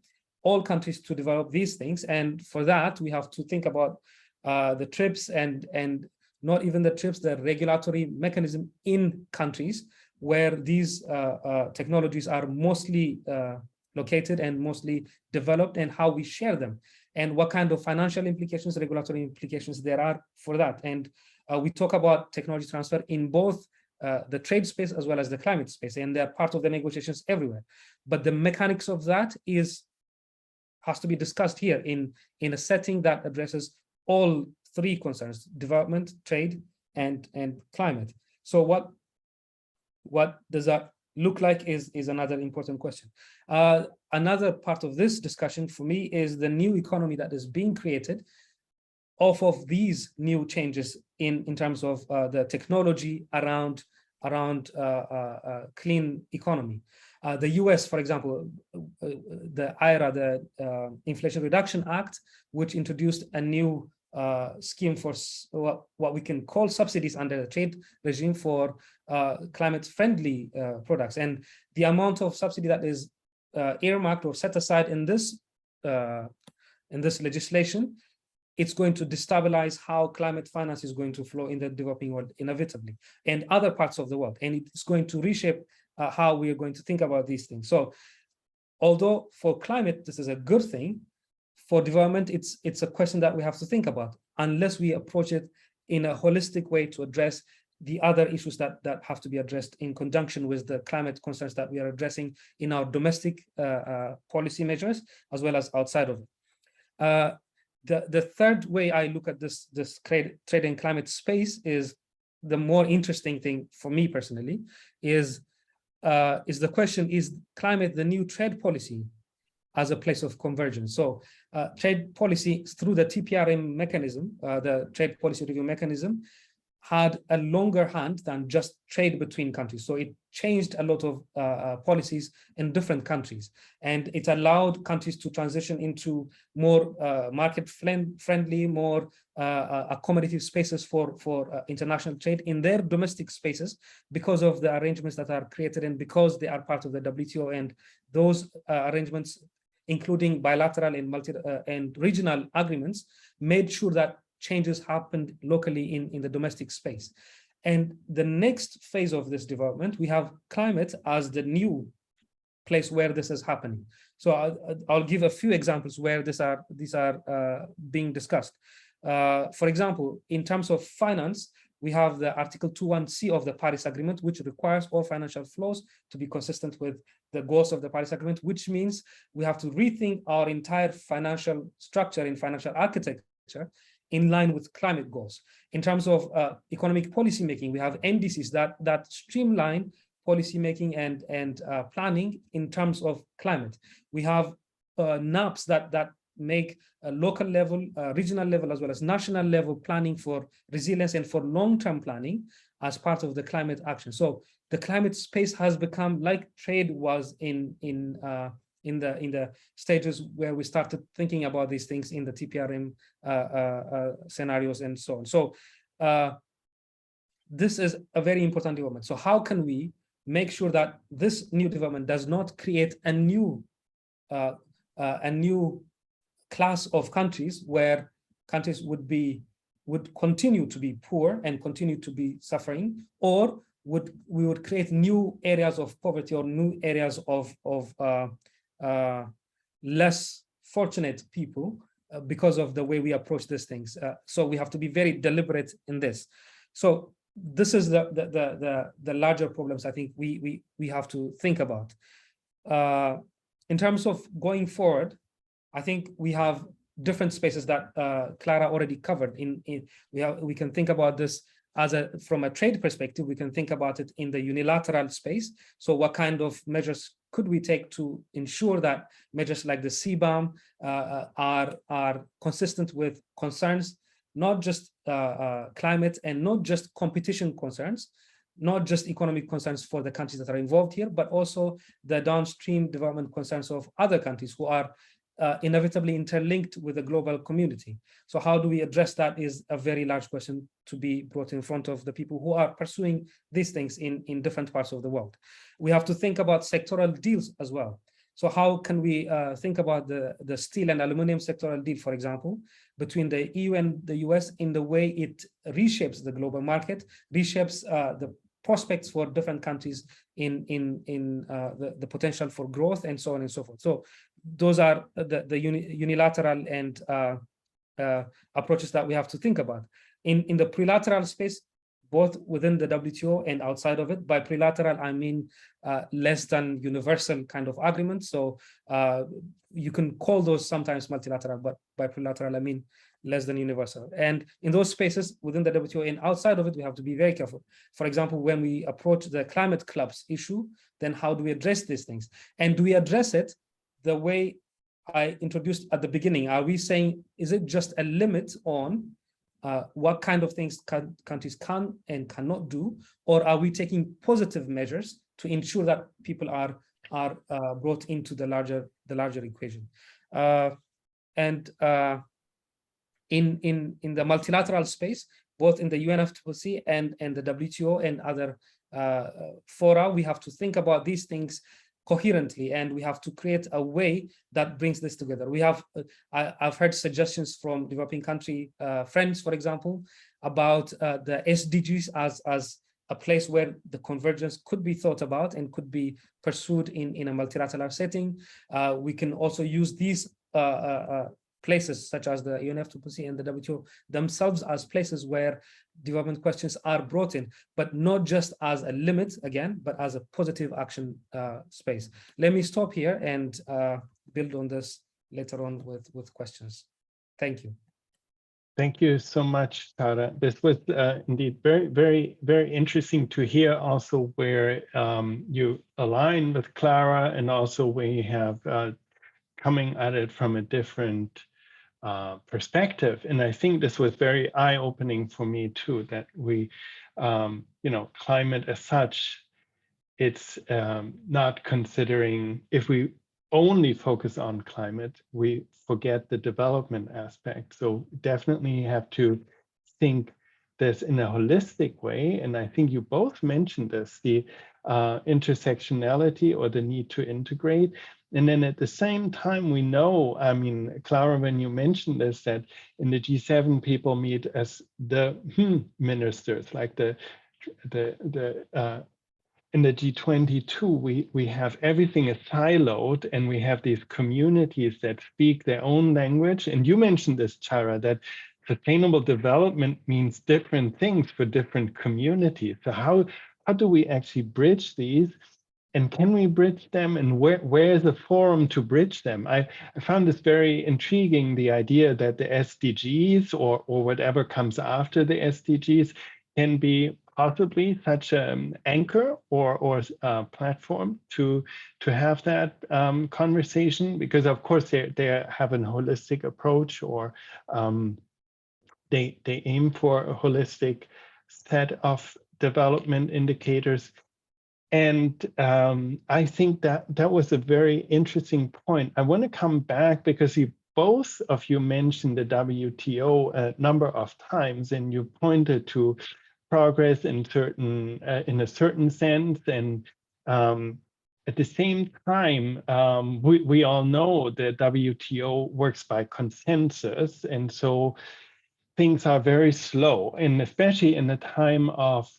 all countries to develop these things. And for that, we have to think about the TRIPS and not even the TRIPS, the regulatory mechanism in countries where these technologies are mostly located and mostly developed, and how we share them, and what kind of financial implications, regulatory implications there are for that. And we talk about technology transfer in both the trade space as well as the climate space, and they're part of the negotiations everywhere. But the mechanics of that has to be discussed here in a setting that addresses all three concerns: development, trade, and climate. So what does that look like is another important question. Another part of this discussion for me is the new economy that is being created off of these new changes in terms of the technology around clean economy. The US, for example, the IRA, the Inflation Reduction Act, which introduced a new scheme for what we can call subsidies under the trade regime for climate-friendly products. And the amount of subsidy that is earmarked or set aside in this legislation, it's going to destabilize how climate finance is going to flow in the developing world inevitably, and other parts of the world. And it's going to reshape how we are going to think about these things. So although for climate, this is a good thing, for development, it's a question that we have to think about, unless we approach it in a holistic way to address the other issues that have to be addressed in conjunction with the climate concerns that we are addressing in our domestic policy measures, as well as outside of it. The third way I look at this trade and climate space is the more interesting thing for me personally, is the question, is climate the new trade policy as a place of convergence? So trade policy through the TPRM mechanism, the trade policy review mechanism, had a longer hand than just trade between countries. So it changed a lot of policies in different countries, and it allowed countries to transition into more market friendly, more accommodative spaces for international trade in their domestic spaces, because of the arrangements that are created and because they are part of the WTO. And those arrangements, including bilateral and regional agreements, made sure that changes happened locally in the domestic space. And the next phase of this development, we have climate as the new place where this is happening. So I'll give a few examples where these are being discussed. For example, in terms of finance, we have the Article 2.1c of the Paris Agreement, which requires all financial flows to be consistent with the goals of the Paris Agreement, which means we have to rethink our entire financial structure and financial architecture in line with climate goals. In terms of economic policy making, we have NDCs that streamline policy making and planning in terms of climate. We have NAPs that make a local level, regional level, as well as national level planning for resilience and for long-term planning as part of the climate action. So the climate space has become like trade was in the stages where we started thinking about these things in the TPRM scenarios and so on. So this is a very important development. So how can we make sure that this new development does not create a new class of countries where countries would continue to be poor and continue to be suffering, or we would create new areas of poverty or new areas of less fortunate people because of the way we approach these things. So we have to be very deliberate in this. So this is the larger problems I think we have to think about. In terms of going forward, I think we have different spaces that Clara already covered. We can think about this from a trade perspective, we can think about it in the unilateral space. So what kind of measures could we take to ensure that measures like the CBAM are consistent with concerns, not just climate and not just competition concerns, not just economic concerns for the countries that are involved here, but also the downstream development concerns of other countries who are inevitably interlinked with the global community. So how do we address that is a very large question to be brought in front of the people who are pursuing these things in different parts of the world. We have to think about sectoral deals as well. So how can we think about the steel and aluminum sectoral deal, for example, between the EU and the US in the way it reshapes the global market, reshapes the prospects for different countries in the potential for growth and so on and so forth. So those are the unilateral and approaches that we have to think about. In the trilateral space, both within the WTO and outside of it. By trilateral, I mean less than universal kind of agreements. So you can call those sometimes multilateral, but by trilateral, I mean less than universal. And in those spaces within the WTO and outside of it, we have to be very careful. For example, when we approach the climate clubs issue, then how do we address these things? And do we address it the way I introduced at the beginning? Are we saying, is it just a limit on what kind of things countries can and cannot do, or are we taking positive measures to ensure that people are brought into the larger equation? In the multilateral space, both in the UNFCCC and the WTO and other fora, we have to think about these things coherently, and we have to create a way that brings this together. We have, I've heard suggestions from developing country friends, for example, about the SDGs as a place where the convergence could be thought about and could be pursued in a multilateral setting. We can also use these places such as the UNFCCC and the WTO themselves as places where development questions are brought in, but not just as a limit again, but as a positive action space. Let me stop here and build on this later on with questions. Thank you. Thank you so much, Tara. This was indeed very, very, very interesting to hear also where you align with Clara, and also where you have coming at it from a different perspective. And I think this was very eye-opening for me too, that we, climate as such, it's not considering, if we only focus on climate, we forget the development aspect. So definitely have to think this in a holistic way. And I think you both mentioned this, the intersectionality or the need to integrate. And then at the same time, we know, I mean, Clara, when you mentioned this, that in the G7, people meet as the ministers, like in the G20 too, we have everything is siloed, and we have these communities that speak their own language. And you mentioned this, Chara, that sustainable development means different things for different communities. So how do we actually bridge these? And can we bridge them? And where is the forum to bridge them? I found this very intriguing, the idea that the SDGs or whatever comes after the SDGs can be possibly such an anchor or a platform to have that conversation, because of course they have a holistic approach, or they aim for a holistic set of development indicators. And I think that was a very interesting point. I want to come back because both of you mentioned the WTO a number of times, and you pointed to progress in a certain sense. And at the same time, we all know that WTO works by consensus, and so things are very slow, and especially in a time of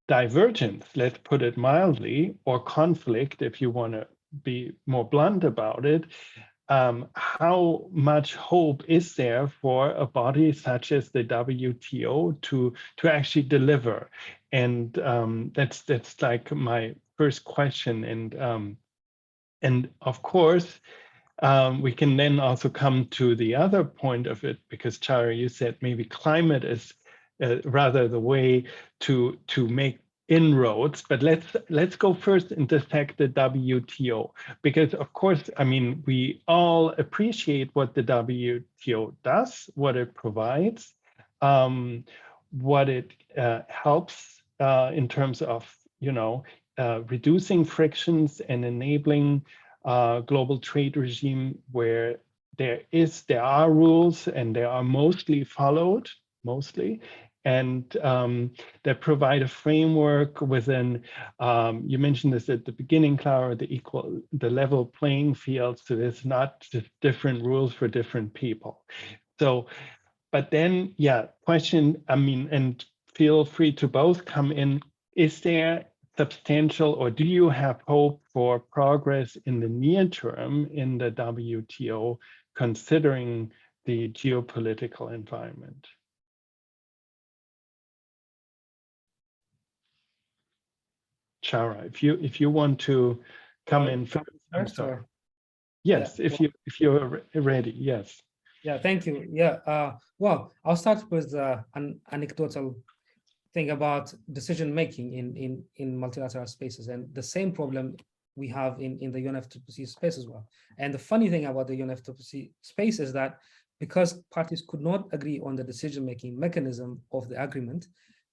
divergence, let's put it mildly, or conflict, if you want to be more blunt about it. How much hope is there for a body such as the WTO to actually deliver? And that's like my first question. And of course, we can then also come to the other point of it, because Chara, you said maybe climate is rather the way to make inroads. But let's go first and dissect the WTO, because of course, I mean, we all appreciate what the WTO does, what it provides, what it helps in terms of, you know, reducing frictions and enabling global trade regime where there are rules and they are mostly followed, and that provide a framework within, you mentioned this at the beginning, Clara, the level playing field, so there's not just different rules for different people. So, but then, yeah, question, I mean, and feel free to both come in, is there substantial, or do you have hope for progress in the near term in the WTO, considering the geopolitical environment? Chara, if you want to come in first, I'm sorry. Yes, yeah, if you're ready, yes. Yeah, thank you. Yeah, well, I'll start with an anecdotal thing about decision making in multilateral spaces, and the same problem we have in the UNFCCC space as well. And the funny thing about the UNFCCC space is that because parties could not agree on the decision making mechanism of the agreement,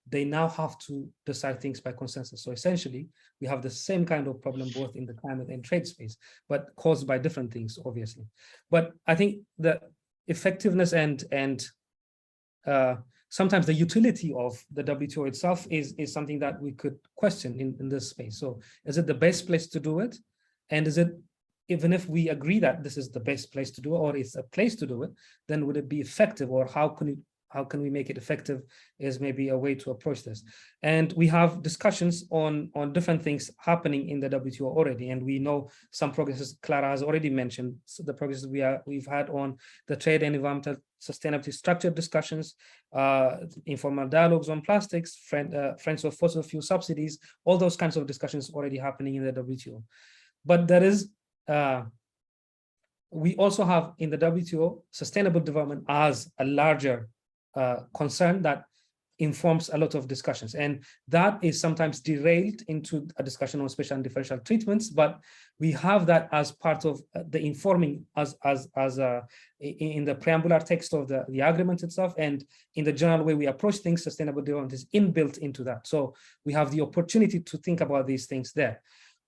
they now have to decide things by consensus. So essentially, we have the same kind of problem both in the climate and trade space, but caused by different things, obviously. But I think the effectiveness and sometimes the utility of the WTO itself is something that we could question in this space. So is it the best place to do it? And is it, even if we agree that this is the best place to do it, or it's a place to do it, then would it be effective, or how can we make it effective is maybe a way to approach this. And we have discussions on different things happening in the WTO already. And we know some progresses Clara has already mentioned, so the progresses we've had on the trade and environmental sustainability structured discussions, informal dialogues on plastics, friends of fossil fuel subsidies, all those kinds of discussions already happening in the WTO. But there is, we also have in the WTO sustainable development as a larger concern that informs a lot of discussions, and that is sometimes derailed into a discussion on special and differential treatments. But we have that as part of the informing in the preambular text of the agreement itself, and in the general way we approach things. Sustainable development is inbuilt into that, so we have the opportunity to think about these things there.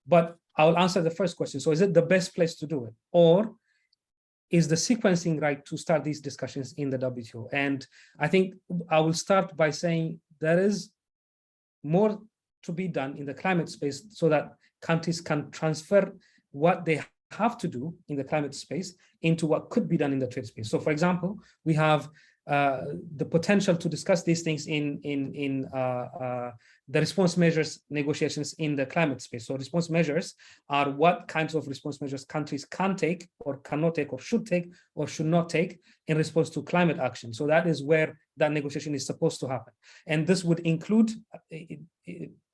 But I'll answer the first question. So is it the best place to do it, or is the sequencing right to start these discussions in the WTO? And I think I will start by saying there is more to be done in the climate space so that countries can transfer what they have to do in the climate space into what could be done in the trade space. So for example, we have the potential to discuss these things in the response measures negotiations in the climate space. So response measures are what kinds of response measures countries can take or cannot take or should not take in response to climate action. So that is where that negotiation is supposed to happen. And this would include,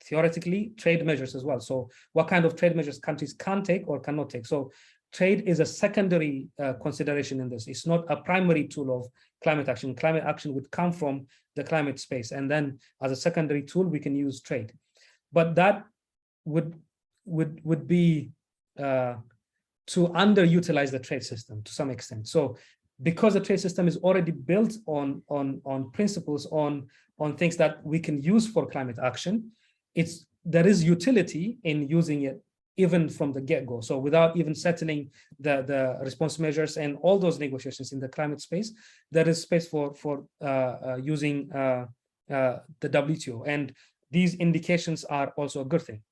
theoretically, trade measures as well. So what kind of trade measures countries can take or cannot take. So trade is a secondary consideration in this. It's not a primary tool of climate action. Climate action would come from the climate space, and then as a secondary tool, we can use trade. But that would be to underutilize the trade system to some extent. So because the trade system is already built on principles, on things that we can use for climate action, there is utility in using it even from the get-go. So without even settling the response measures and all those negotiations in the climate space, there is space for using the WTO. And these indications are also a good thing.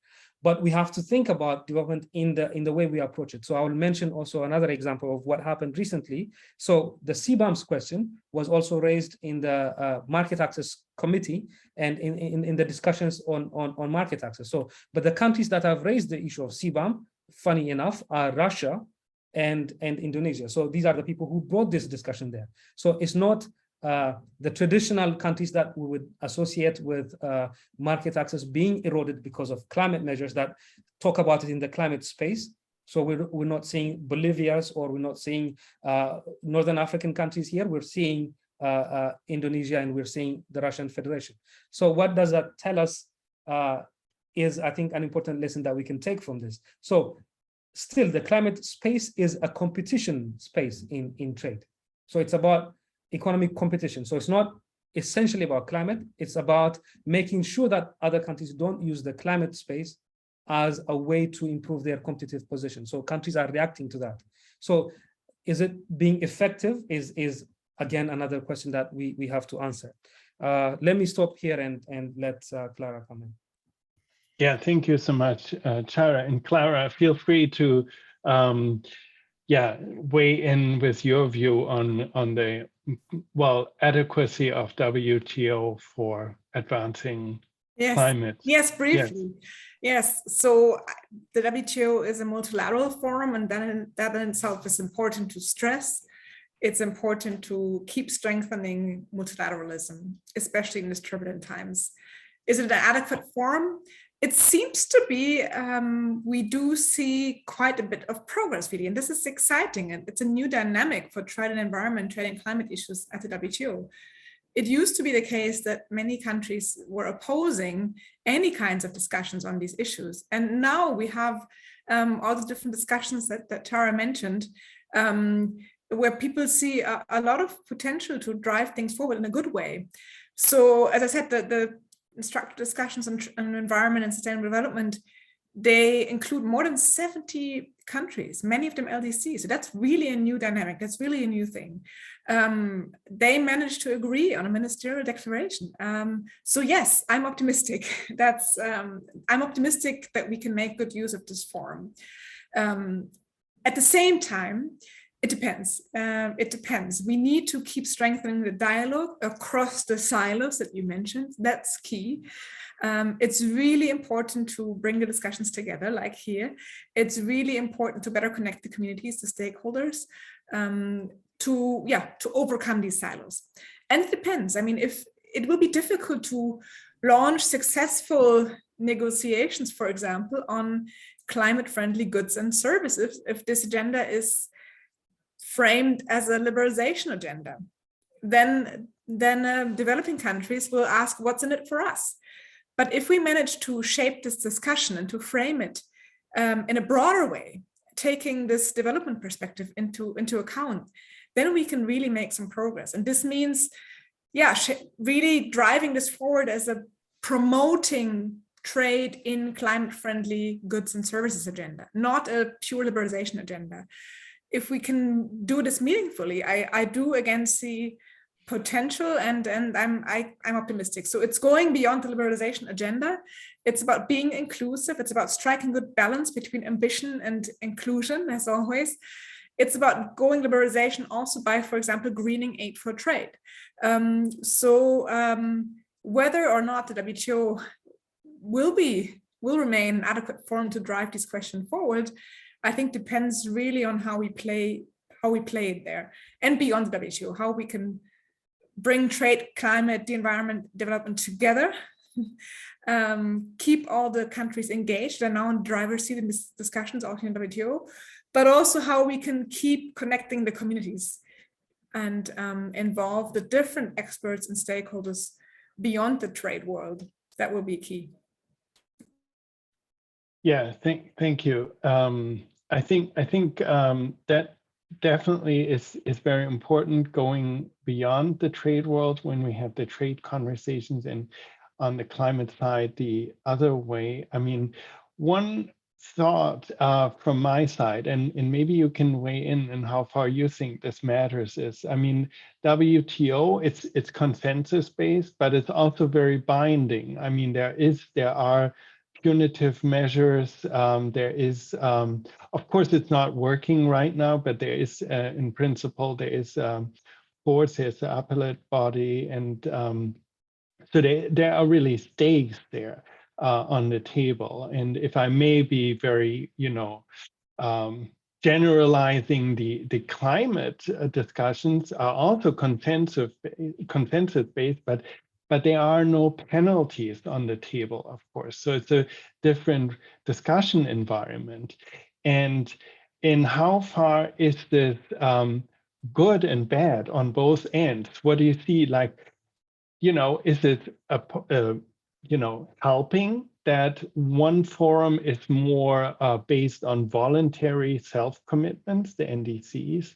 But we have to think about development in the way we approach it. So I will mention also another example of what happened recently. So the CBAM's question was also raised in the Market Access Committee and in the discussions on market access. So, but the countries that have raised the issue of CBAM, funny enough, are Russia and Indonesia. So these are the people who brought this discussion there. So it's not the traditional countries that we would associate with market access being eroded because of climate measures that talk about it in the climate space. So we're not seeing Bolivia's, or we're not seeing Northern African countries here. We're seeing Indonesia, and we're seeing the Russian Federation. So what does that tell us is, I think, an important lesson that we can take from this. So still, the climate space is a competition space in trade. So it's about economic competition. So it's not essentially about climate. It's about making sure that other countries don't use the climate space as a way to improve their competitive position. So countries are reacting to that. So is it being effective is again another question that we have to answer. Let me stop here and let Clara come in. Yeah, thank you so much, Chara. And Clara, feel free to weigh in with your view on the adequacy of WTO for advancing climate. Yes, briefly. Yes. So the WTO is a multilateral forum, and that in itself is important to stress. It's important to keep strengthening multilateralism, especially in these turbulent times. Is it an adequate forum? It seems to be. We do see quite a bit of progress, really, and this is exciting. And it's a new dynamic for trade and environment, trade and climate issues at the WTO. It used to be the case that many countries were opposing any kinds of discussions on these issues. And now we have all the different discussions that Tara mentioned, where people see a lot of potential to drive things forward in a good way. So as I said, the structured discussions on environment and sustainable development, they include more than 70 countries, many of them LDC. So that's really a new dynamic. That's really a new thing. They managed to agree on a ministerial declaration. So yes, I'm optimistic. I'm optimistic that we can make good use of this forum. At the same time, it depends. It depends. We need to keep strengthening the dialogue across the silos that you mentioned. That's key. It's really important to bring the discussions together, like here. It's really important to better connect the communities, the stakeholders, to overcome these silos. And it depends. I mean, if it will be difficult to launch successful negotiations, for example, on climate-friendly goods and services, if this agenda is framed as a liberalization agenda, then developing countries will ask, what's in it for us? But if we manage to shape this discussion and to frame it in a broader way, taking this development perspective into account, then we can really make some progress. And this means, really driving this forward as a promoting trade in climate-friendly goods and services agenda, not a pure liberalization agenda. If we can do this meaningfully, I do again see potential, and I'm optimistic. So it's going beyond the liberalization agenda. It's about being inclusive. It's about striking good balance between ambition and inclusion, as always. It's about going liberalization also by, for example, greening aid for trade. Whether or not the WTO will remain an adequate forum to drive this question forward, I think depends really on how we play it there, and beyond the WTO, how we can bring trade, climate, the environment, development together, keep all the countries engaged. They're now in the driver's seat in these discussions also in the WTO, but also how we can keep connecting the communities and involve the different experts and stakeholders beyond the trade world. That will be key. Yeah, thank you. I think that definitely is very important, going beyond the trade world when we have the trade conversations, and on the climate side the other way. I mean, one thought from my side, and maybe you can weigh in on how far you think this matters, is, I mean, WTO, it's consensus based, but it's also very binding. I mean, there are punitive measures. There is, of course, it's not working right now, but there is, in principle, there is courts, there's the appellate body, and so there are really stakes there on the table. And if I may be very, generalizing, the climate discussions are also consensus based, but there are no penalties on the table, of course. So it's a different discussion environment. And in how far is this good and bad on both ends. What do you see? Like, is it helping that one forum is more based on voluntary self-commitments, the NDCs,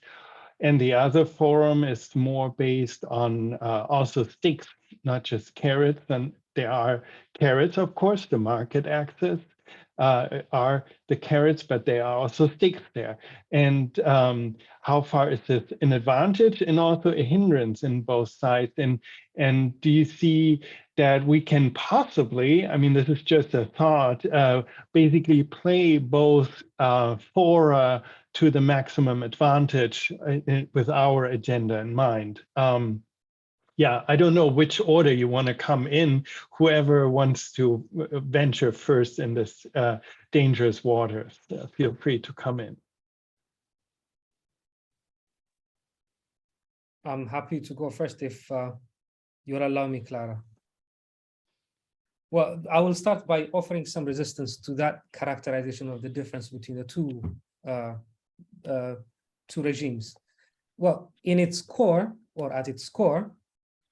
and the other forum is more based on also sticks, not just carrots? And there are carrots, of course, the market access are the carrots, but there are also sticks there. And how far is this an advantage and also a hindrance in both sides? And do you see that we can possibly, I mean, this is just a thought, basically play both fora to the maximum advantage with our agenda in mind? Yeah, I don't know which order you want to come in. Whoever wants to venture first in this dangerous waters, feel free to come in. I'm happy to go first if you'll allow me, Clara. Well, I will start by offering some resistance to that characterization of the difference between the two regimes. Well, in its core, or at its core,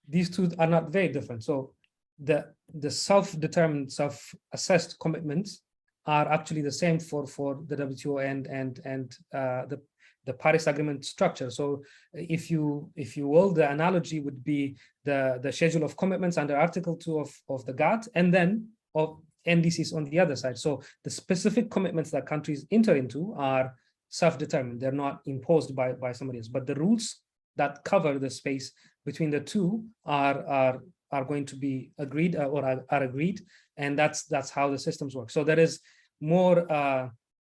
these two are not very different. So the self-determined, self-assessed commitments are actually the same for the WTO and the Paris Agreement structure. So if you will, the analogy would be the schedule of commitments under Article 2 of the GATT, and then of NDCs on the other side. So the specific commitments that countries enter into are self-determined. They're not imposed by somebody else, but the rules that cover the space between the two are going to be agreed or are agreed, and that's how the systems work. So there is more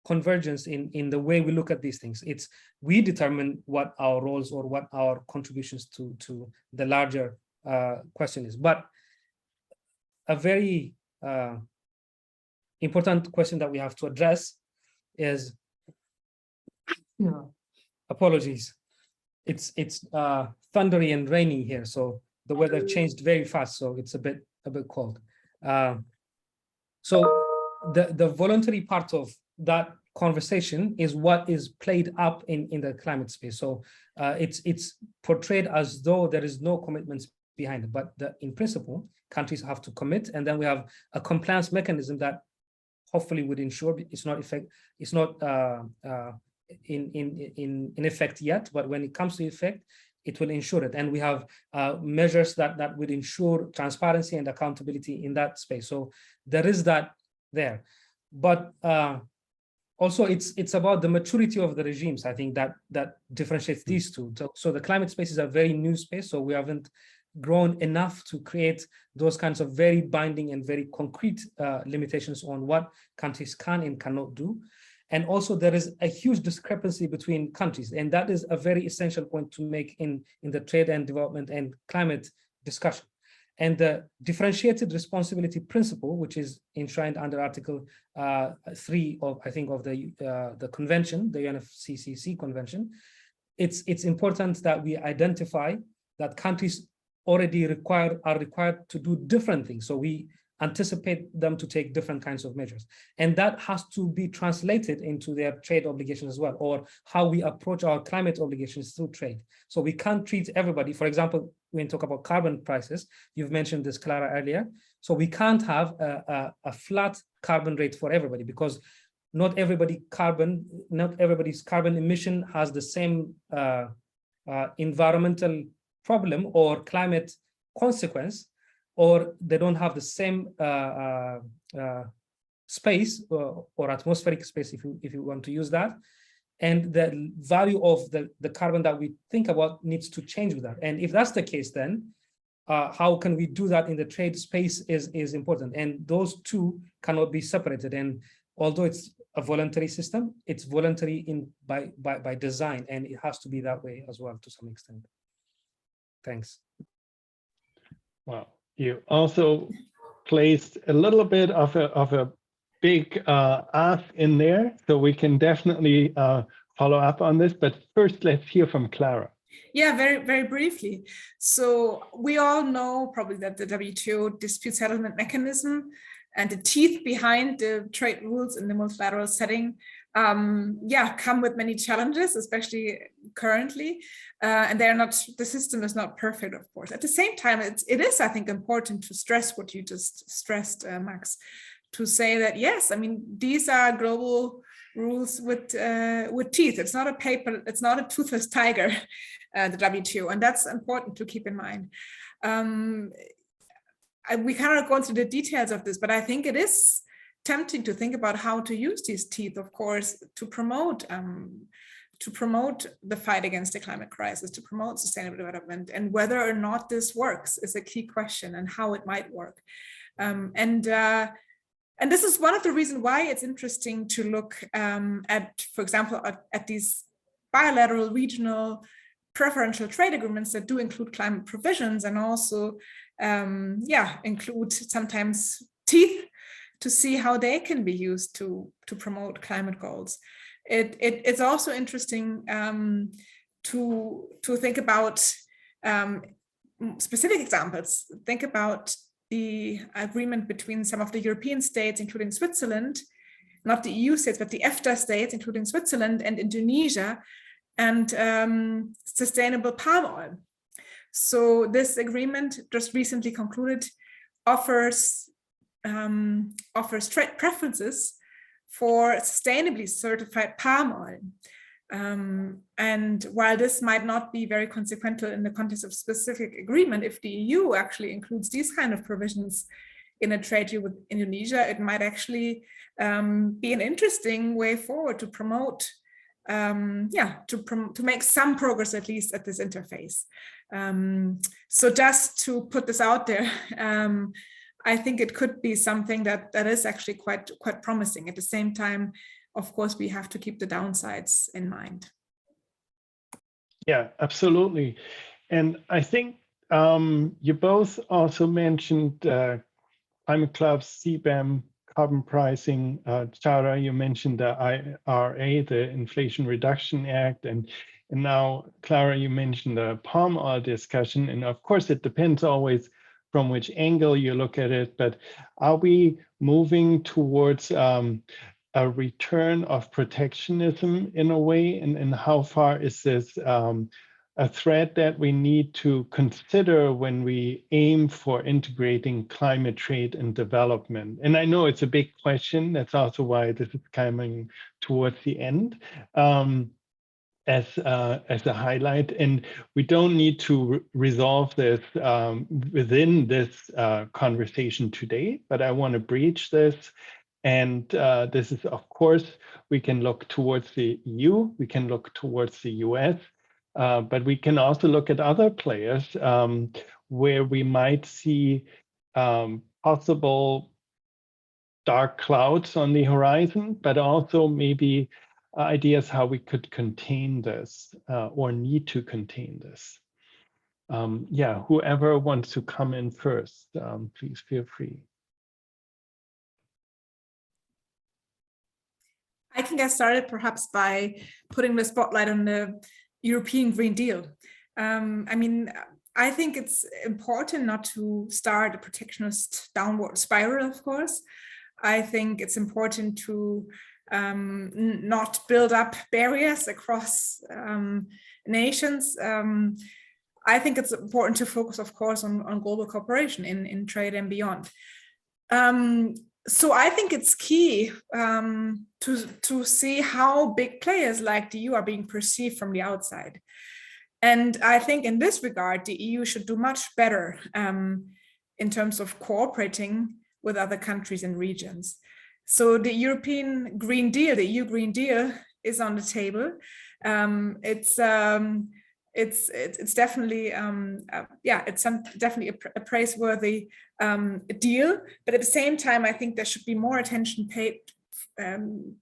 convergence in the way we look at these things. It's we determine what our roles or what our contributions to the larger question is. But a very important question that we have to address is, apologies, it's thundery and rainy here, so the weather changed very fast, so it's a bit cold. So the voluntary part of that conversation is what is played up in the climate space. So it's portrayed as though there is no commitments behind it, but in principle, countries have to commit, and then we have a compliance mechanism that hopefully would ensure it's not in effect yet, but when it comes to effect, it will ensure it. And we have measures that would ensure transparency and accountability in that space. So there is that there. But also it's about the maturity of the regimes. I think that differentiates these two. So the climate space is a very new space, so we haven't grown enough to create those kinds of very binding and very concrete limitations on what countries can and cannot do. And also there is a huge discrepancy between countries, and that is a very essential point to make in the trade and development and climate discussion. And the differentiated responsibility principle, which is enshrined under Article 3 of, I think, of the convention, the UNFCCC convention, it's important that we identify that countries already are required to do different things. So we anticipate them to take different kinds of measures. And that has to be translated into their trade obligations as well, or how we approach our climate obligations through trade. So we can't treat everybody, for example, when you talk about carbon prices, you've mentioned this, Clara, earlier. So we can't have a flat carbon rate for everybody, because not everybody's carbon emission has the same environmental problem or climate consequence, or they don't have the same space or atmospheric space, if you want to use that. And the value of the carbon that we think about needs to change with that. And if that's the case, then how can we do that in the trade space is important. And those two cannot be separated. And although it's a voluntary system, it's voluntary by design, and it has to be that way as well to some extent. Thanks. Wow. You also placed a little bit of a big ask in there, so we can definitely follow up on this. But first, let's hear from Clara. Yeah, very, very briefly. So we all know probably that the WTO dispute settlement mechanism and the teeth behind the trade rules in the multilateral setting come with many challenges, especially currently, and the system is not perfect, of course. At the same time, it is, I think, important to stress what you just stressed, Max, to say that, yes, I mean, these are global rules with teeth. It's not a paper, it's not a toothless tiger, the WTO, and that's important to keep in mind. We cannot go into the details of this, but I think it is tempting to think about how to use these teeth, of course, to promote the fight against the climate crisis, to promote sustainable development, and whether or not this works is a key question, and how it might work. And this is one of the reasons why it's interesting to look at, for example, at these bilateral, regional, preferential trade agreements that do include climate provisions, and also, include sometimes teeth, to see how they can be used to promote climate goals. It's also interesting to think about specific examples. Think about the agreement between some of the European states, including Switzerland, not the EU states, but the EFTA states, including Switzerland and Indonesia, and sustainable palm oil. So this agreement, just recently concluded, offers trade preferences for sustainably certified palm oil. And while this might not be very consequential in the context of specific agreement, if the EU actually includes these kind of provisions in a trade deal with Indonesia, it might actually be an interesting way forward to promote, to make some progress, at least at this interface. So just to put this out there, I think it could be something that is actually quite promising. At the same time, of course, we have to keep the downsides in mind. Yeah, absolutely. And I think you both also mentioned Climate Club's CBAM carbon pricing. Tara, you mentioned the IRA, the Inflation Reduction Act, and now Clara, you mentioned the palm oil discussion. And of course, it depends always from which angle you look at it, but are we moving towards a return of protectionism in a way? And how far is this a threat that we need to consider when we aim for integrating climate trade and development? And I know it's a big question. That's also why this is coming towards the end. As a highlight, and we don't need to resolve this within this conversation today, but I want to breach this. And this is, of course, we can look towards the EU, we can look towards the US, but we can also look at other players where we might see possible dark clouds on the horizon, but also maybe ideas how we could contain this or need to contain this. Whoever wants to come in first, please feel free. I can get started perhaps by putting the spotlight on the European Green Deal. I mean, I think it's important not to start a protectionist downward spiral, of course. I think it's important to not build up barriers across nations. I think it's important to focus, of course, on global cooperation in trade and beyond. So I think it's key to see how big players like the EU are being perceived from the outside. And I think in this regard, the EU should do much better in terms of cooperating with other countries and regions. So the European Green Deal, the EU Green Deal, is on the table. It's definitely definitely a praiseworthy deal. But at the same time, I think there should be more attention paid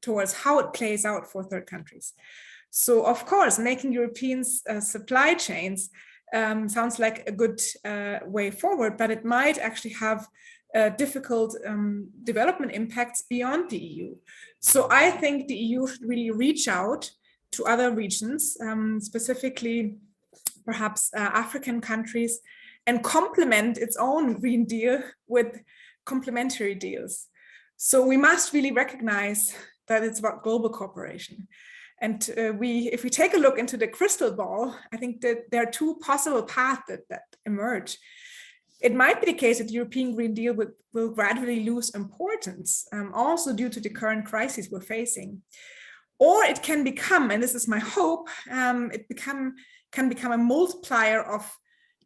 towards how it plays out for third countries. So of course, making European supply chains sounds like a good way forward, but it might actually have difficult development impacts beyond the EU. So I think the EU should really reach out to other regions, specifically perhaps African countries, and complement its own Green Deal with complementary deals. So we must really recognize that it's about global cooperation. And if we take a look into the crystal ball, I think that there are two possible paths that emerge. It might be the case that the European Green Deal will gradually lose importance, also due to the current crises we're facing. Or it can become, and this is my hope, it can become a multiplier of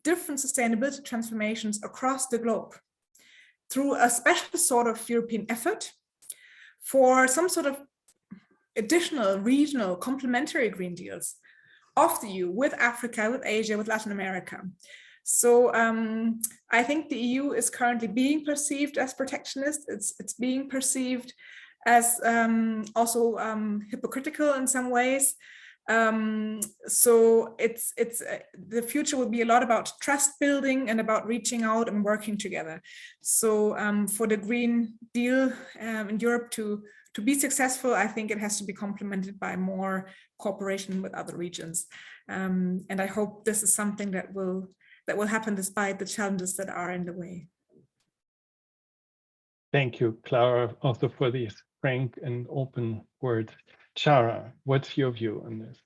different sustainability transformations across the globe through a special sort of European effort for some sort of additional regional complementary Green Deals of the EU with Africa, with Asia, with Latin America. So I think the EU is currently being perceived as protectionist. It's being perceived as also hypocritical in some ways. So the future will be a lot about trust building and about reaching out and working together. So for the Green Deal in Europe to be successful, I think it has to be complemented by more cooperation with other regions. And I hope this is something that will happen despite the challenges that are in the way. Thank you, Clara, also for these frank and open words. Chara, what's your view on this?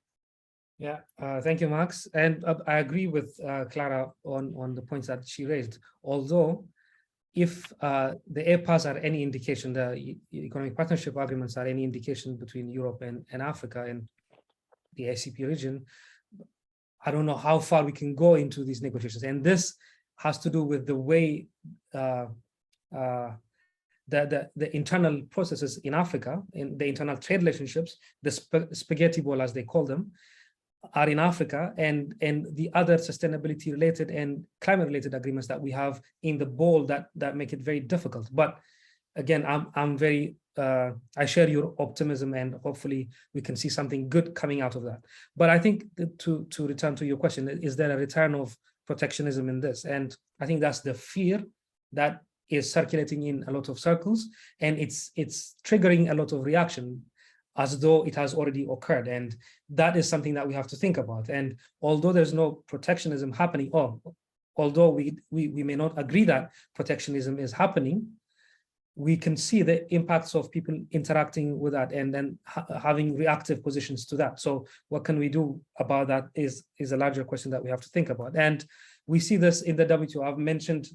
Yeah, thank you, Max. And I agree with Clara on the points that she raised. Although, if the EPAs are any indication, the economic partnership agreements are any indication between Europe and Africa and the ACP region, I don't know how far we can go into these negotiations. And this has to do with the way the internal processes in Africa, in the internal trade relationships, the spaghetti ball, as they call them, are in Africa, and the other sustainability related and climate related agreements that we have in the bowl that make it very difficult. But again, I'm very I share your optimism, and hopefully we can see something good coming out of that. But I think to return to your question, is there a return of protectionism in this? And I think that's the fear that is circulating in a lot of circles, and it's triggering a lot of reaction as though it has already occurred. And that is something that we have to think about. And although there's no protectionism happening, or although we may not agree that protectionism is happening, we can see the impacts of people interacting with that and then having reactive positions to that. So what can we do about that is a larger question that we have to think about. And we see this in the WTO. I've mentioned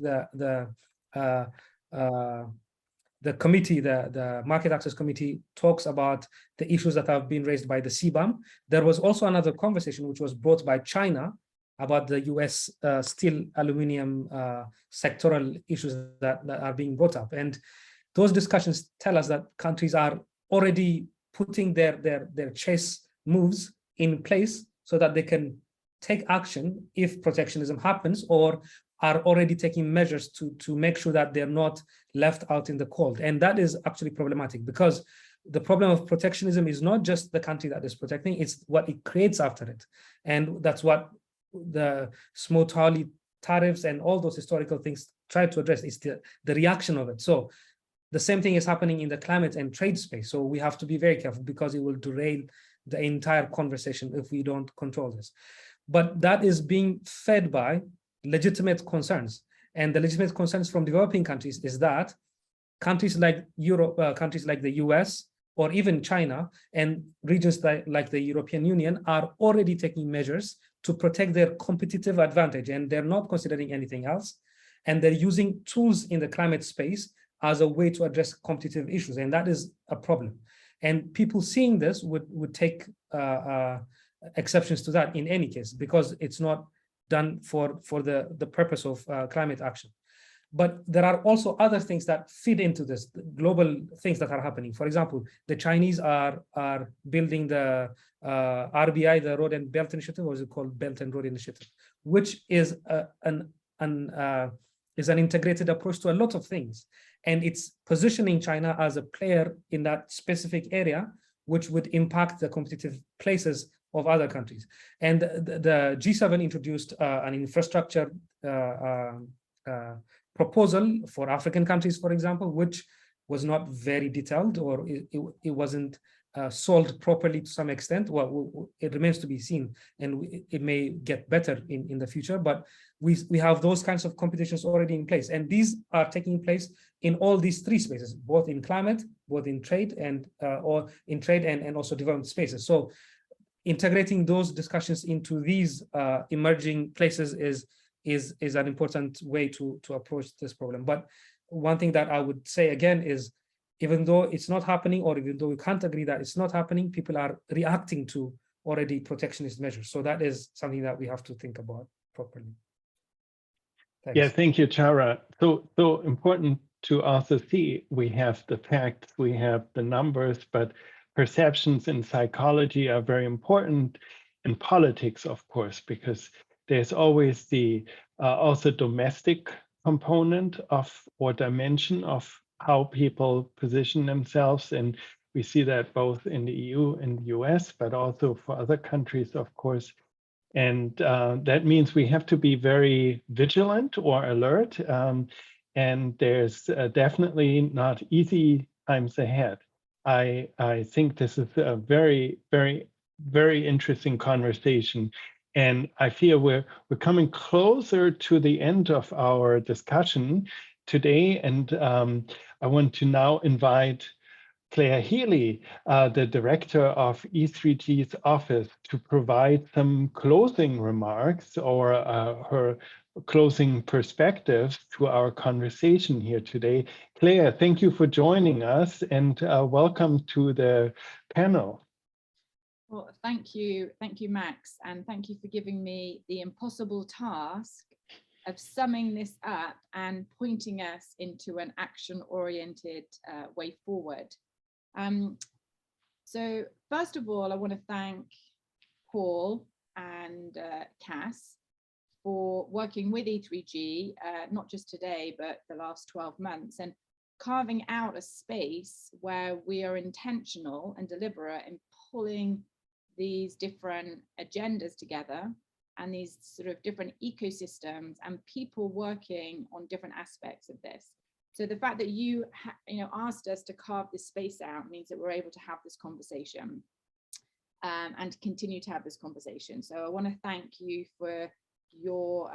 the committee, the Market Access Committee, talks about the issues that have been raised by the CBAM. There was also another conversation which was brought by China about the US steel, aluminum sectoral issues that are being brought up. And those discussions tell us that countries are already putting their chess moves in place so that they can take action if protectionism happens, or are already taking measures to make sure that they're not left out in the cold. And that is actually problematic, because the problem of protectionism is not just the country that is protecting, it's what it creates after it. And that's what the Smoot-Hawley tariffs and all those historical things try to address, is the reaction of it. So the same thing is happening in the climate and trade space. So we have to be very careful, because it will derail the entire conversation if we don't control this. But that is being fed by legitimate concerns. And the legitimate concerns from developing countries is that countries like Europe, countries like the US, or even China, and regions like the European Union are already taking measures to protect their competitive advantage, and they're not considering anything else. And they're using tools in the climate space as a way to address competitive issues, and that is a problem. And people seeing this would take exceptions to that in any case, because it's not done for the purpose of climate action. But there are also other things that feed into this, global things that are happening. For example, the Chinese are building the RBI, the Road and Belt Initiative, or is it called Belt and Road Initiative, which is an integrated approach to a lot of things. And it's positioning China as a player in that specific area, which would impact the competitive places of other countries. And the G7 introduced an infrastructure proposal for African countries, for example, which was not very detailed, or it wasn't sold properly to some extent. Well, it remains to be seen, and it may get better in the future, but we have those kinds of competitions already in place. And these are taking place in all these three spaces, both in climate, both in trade and and also development spaces. So integrating those discussions into these emerging places is an important way to approach this problem. But one thing that I would say again is, even though it's not happening, or even though we can't agree that it's not happening, people are reacting to already protectionist measures. So that is something that we have to think about properly. Thanks. Yeah, thank you, Chara. So important to also see, we have the facts, we have the numbers, but perceptions in psychology are very important, in politics, of course, because there's always the also domestic component of, or dimension of, how people position themselves. And we see that both in the EU and the US, but also for other countries, of course. And that means we have to be very vigilant or alert. And there's definitely not easy times ahead. I think this is a very, very, very interesting conversation. And I feel we're coming closer to the end of our discussion today. And I want to now invite Claire Healy, the director of E3G's office, to provide some closing remarks or her closing perspectives to our conversation here today. Claire, thank you for joining us, and welcome to the panel. Well, thank you, Max, and thank you for giving me the impossible task of summing this up and pointing us into an action-oriented way forward. So first of all, I want to thank Paul and Cass for working with E3G, not just today, but the last 12 months, and carving out a space where we are intentional and deliberate in pulling these different agendas together, and these sort of different ecosystems and people working on different aspects of this. So the fact that you asked us to carve this space out means that we're able to have this conversation and continue to have this conversation. So I want to thank you for your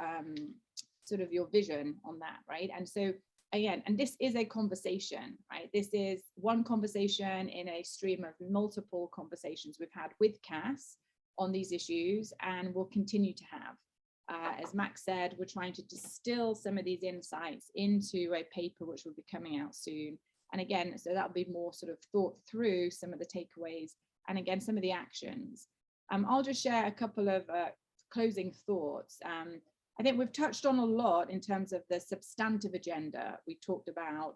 sort of your vision on that, right? And so again, and this is a conversation, right? This is one conversation in a stream of multiple conversations we've had with Cass on these issues, and we'll continue to have. As Max said, we're trying to distill some of these insights into a paper which will be coming out soon. And again, so that'll be more sort of thought through some of the takeaways and again, some of the actions. I'll just share a couple of closing thoughts. I think we've touched on a lot in terms of the substantive agenda. We talked about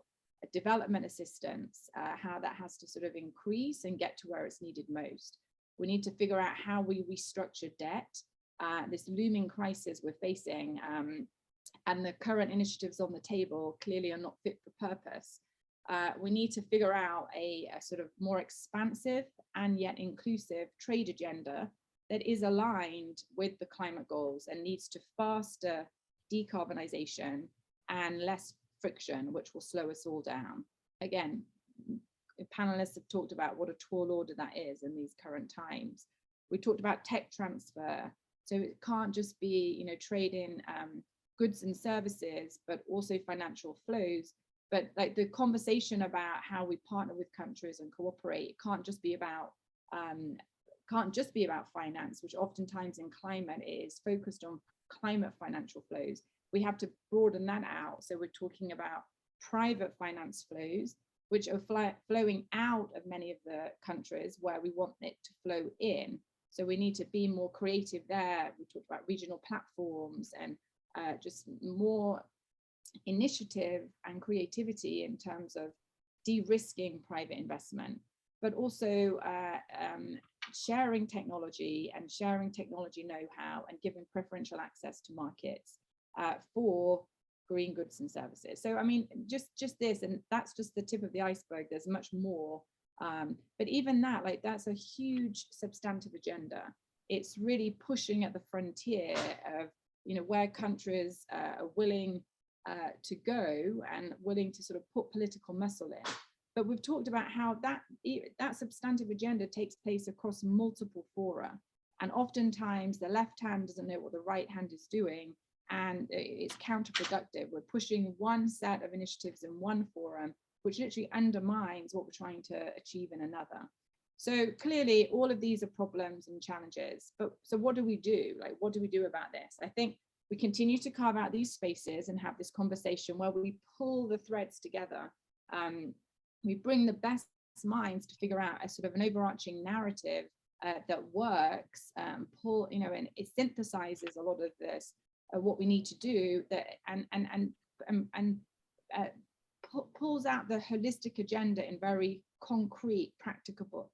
development assistance, how that has to sort of increase and get to where it's needed most. We need to figure out how we restructure debt, this looming crisis we're facing, and the current initiatives on the table clearly are not fit for purpose. We need to figure out a sort of more expansive and yet inclusive trade agenda that is aligned with the climate goals and leads to faster decarbonization and less friction, which will slow us all down. Again, panelists have talked about what a tall order that is in these current times. We talked about tech transfer. So it can't just be, trading goods and services, but also financial flows. But like the conversation about how we partner with countries and cooperate, it can't just be about finance, which oftentimes in climate is focused on climate financial flows. We have to broaden that out. So we're talking about private finance flows, which are flowing out of many of the countries where we want it to flow in. So we need to be more creative there. We talked about regional platforms and just more initiative and creativity in terms of de-risking private investment, but also sharing technology and sharing technology know-how and giving preferential access to markets for green goods and services. So I mean, just this, and that's just the tip of the iceberg. There's much more. But even that, like, that's a huge substantive agenda. It's really pushing at the frontier of, where countries are willing to go and willing to sort of put political muscle in. But we've talked about how that substantive agenda takes place across multiple fora. And oftentimes the left hand doesn't know what the right hand is doing, and it's counterproductive. We're pushing one set of initiatives in one forum which literally undermines what we're trying to achieve in another. So clearly all of these are problems and challenges, but so what do we do? Like, what do we do about this? I think we continue to carve out these spaces and have this conversation where we pull the threads together. We bring the best minds to figure out a sort of an overarching narrative that works, and it synthesizes a lot of this, what we need to do, that and pulls out the holistic agenda in very concrete, practical,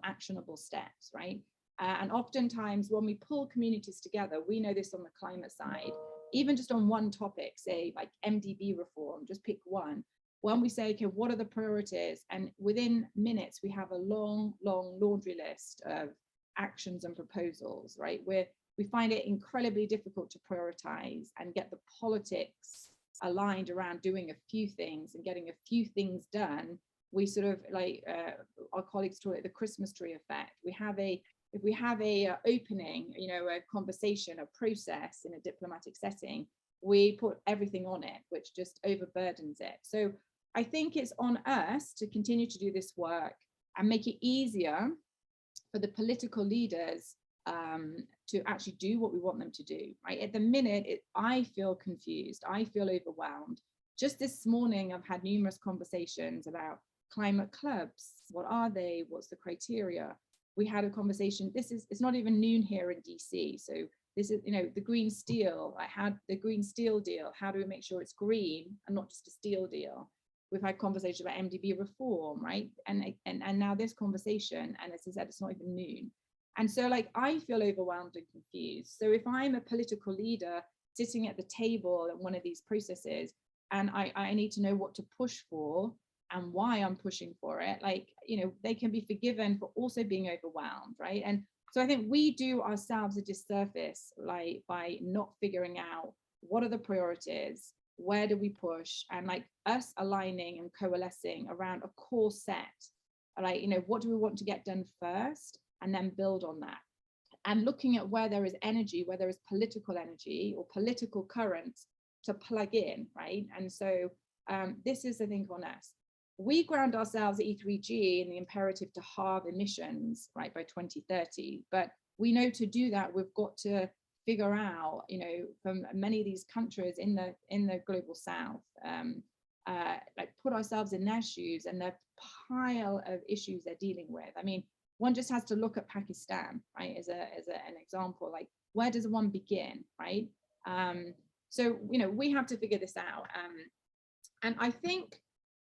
actionable steps, right? And oftentimes when we pull communities together, we know this on the climate side, even just on one topic, say like MDB reform, just pick one. When we say, okay, what are the priorities? And within minutes, we have a long laundry list of actions and proposals, right? Where we find it incredibly difficult to prioritize and get the politics aligned around doing a few things and getting a few things done. We sort of like, our colleagues call it the Christmas tree effect. If we have a opening, a conversation, a process in a diplomatic setting, we put everything on it, which just overburdens it. So I think it's on us to continue to do this work and make it easier for the political leaders to actually do what we want them to do, right? At the minute, I feel confused, I feel overwhelmed. Just this morning, I've had numerous conversations about climate clubs. What are they? What's the criteria? We had a conversation, it's not even noon here in DC. So this is, the green steel, I had the green steel deal. How do we make sure it's green and not just a steel deal? We've had conversations about MDB reform, right? And now this conversation, and as I said, it's not even noon. And so like, I feel overwhelmed and confused. So if I'm a political leader sitting at the table in one of these processes, and I need to know what to push for and why I'm pushing for it, like, they can be forgiven for also being overwhelmed, right? And so I think we do ourselves a disservice, like, by not figuring out what are the priorities, where do we push, and like us aligning and coalescing around a core set, like, what do we want to get done first, and then build on that. And looking at where there is energy, where there is political energy or political currents to plug in, right? And so this is, I think, on us. We ground ourselves at E3G in the imperative to halve emissions, right, by 2030. But we know to do that, we've got to figure out, from many of these countries in the global south, like put ourselves in their shoes and the pile of issues they're dealing with. I mean, one just has to look at Pakistan, right, as an example. Like, where does one begin, right? So we have to figure this out. And I think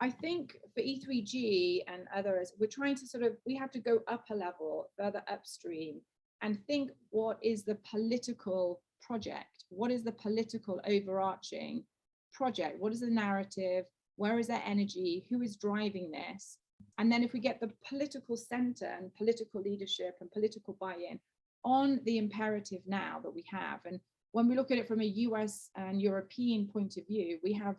for E3G and others, we're trying to we have to go up a level, further upstream, and think, what is the political project? What is the political overarching project? What is the narrative? Where is there energy? Who is driving this? And then if we get the political center and political leadership and political buy-in on the imperative now that we have, and when we look at it from a US and European point of view, we have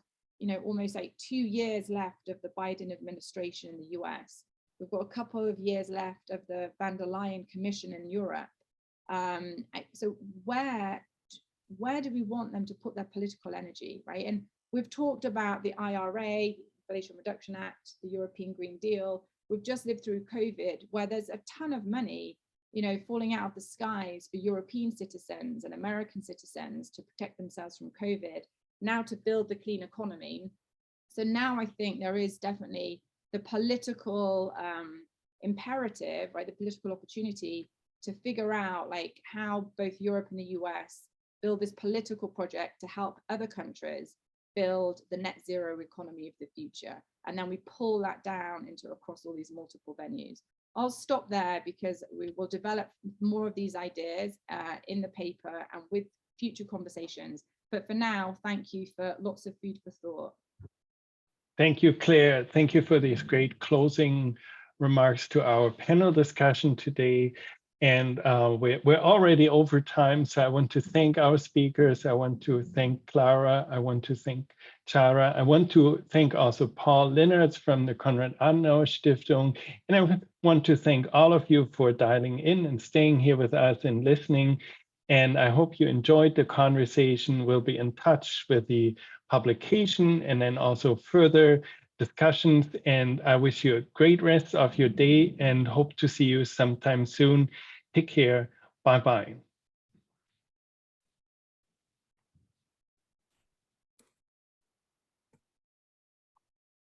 almost like 2 years left of the Biden administration in the US. We've got a couple of years left of the van der Leyen Commission in Europe. So where do we want them to put their political energy, right? And we've talked about the IRA, Inflation Reduction Act, the European Green Deal. We've just lived through COVID, where there's a ton of money, falling out of the skies for European citizens and American citizens to protect themselves from COVID, now to build the clean economy. So now I think there is definitely the political imperative, right, the political opportunity to figure out like how both Europe and the US build this political project to help other countries build the net zero economy of the future. And then we pull that down into across all these multiple venues. I'll stop there because we will develop more of these ideas in the paper and with future conversations. But for now, thank you for lots of food for thought. Thank you, Claire. Thank you for these great closing remarks to our panel discussion today. And we're already over time, so I want to thank our speakers. I want to thank Clara. I want to thank Chara. I want to thank also Paul Linnertz from the Konrad Adenauer Stiftung. And I want to thank all of you for dialing in and staying here with us and listening. And I hope you enjoyed the conversation. We'll be in touch with the publication and then also further discussions, and I wish you a great rest of your day and hope to see you sometime soon. Take care. Bye-bye.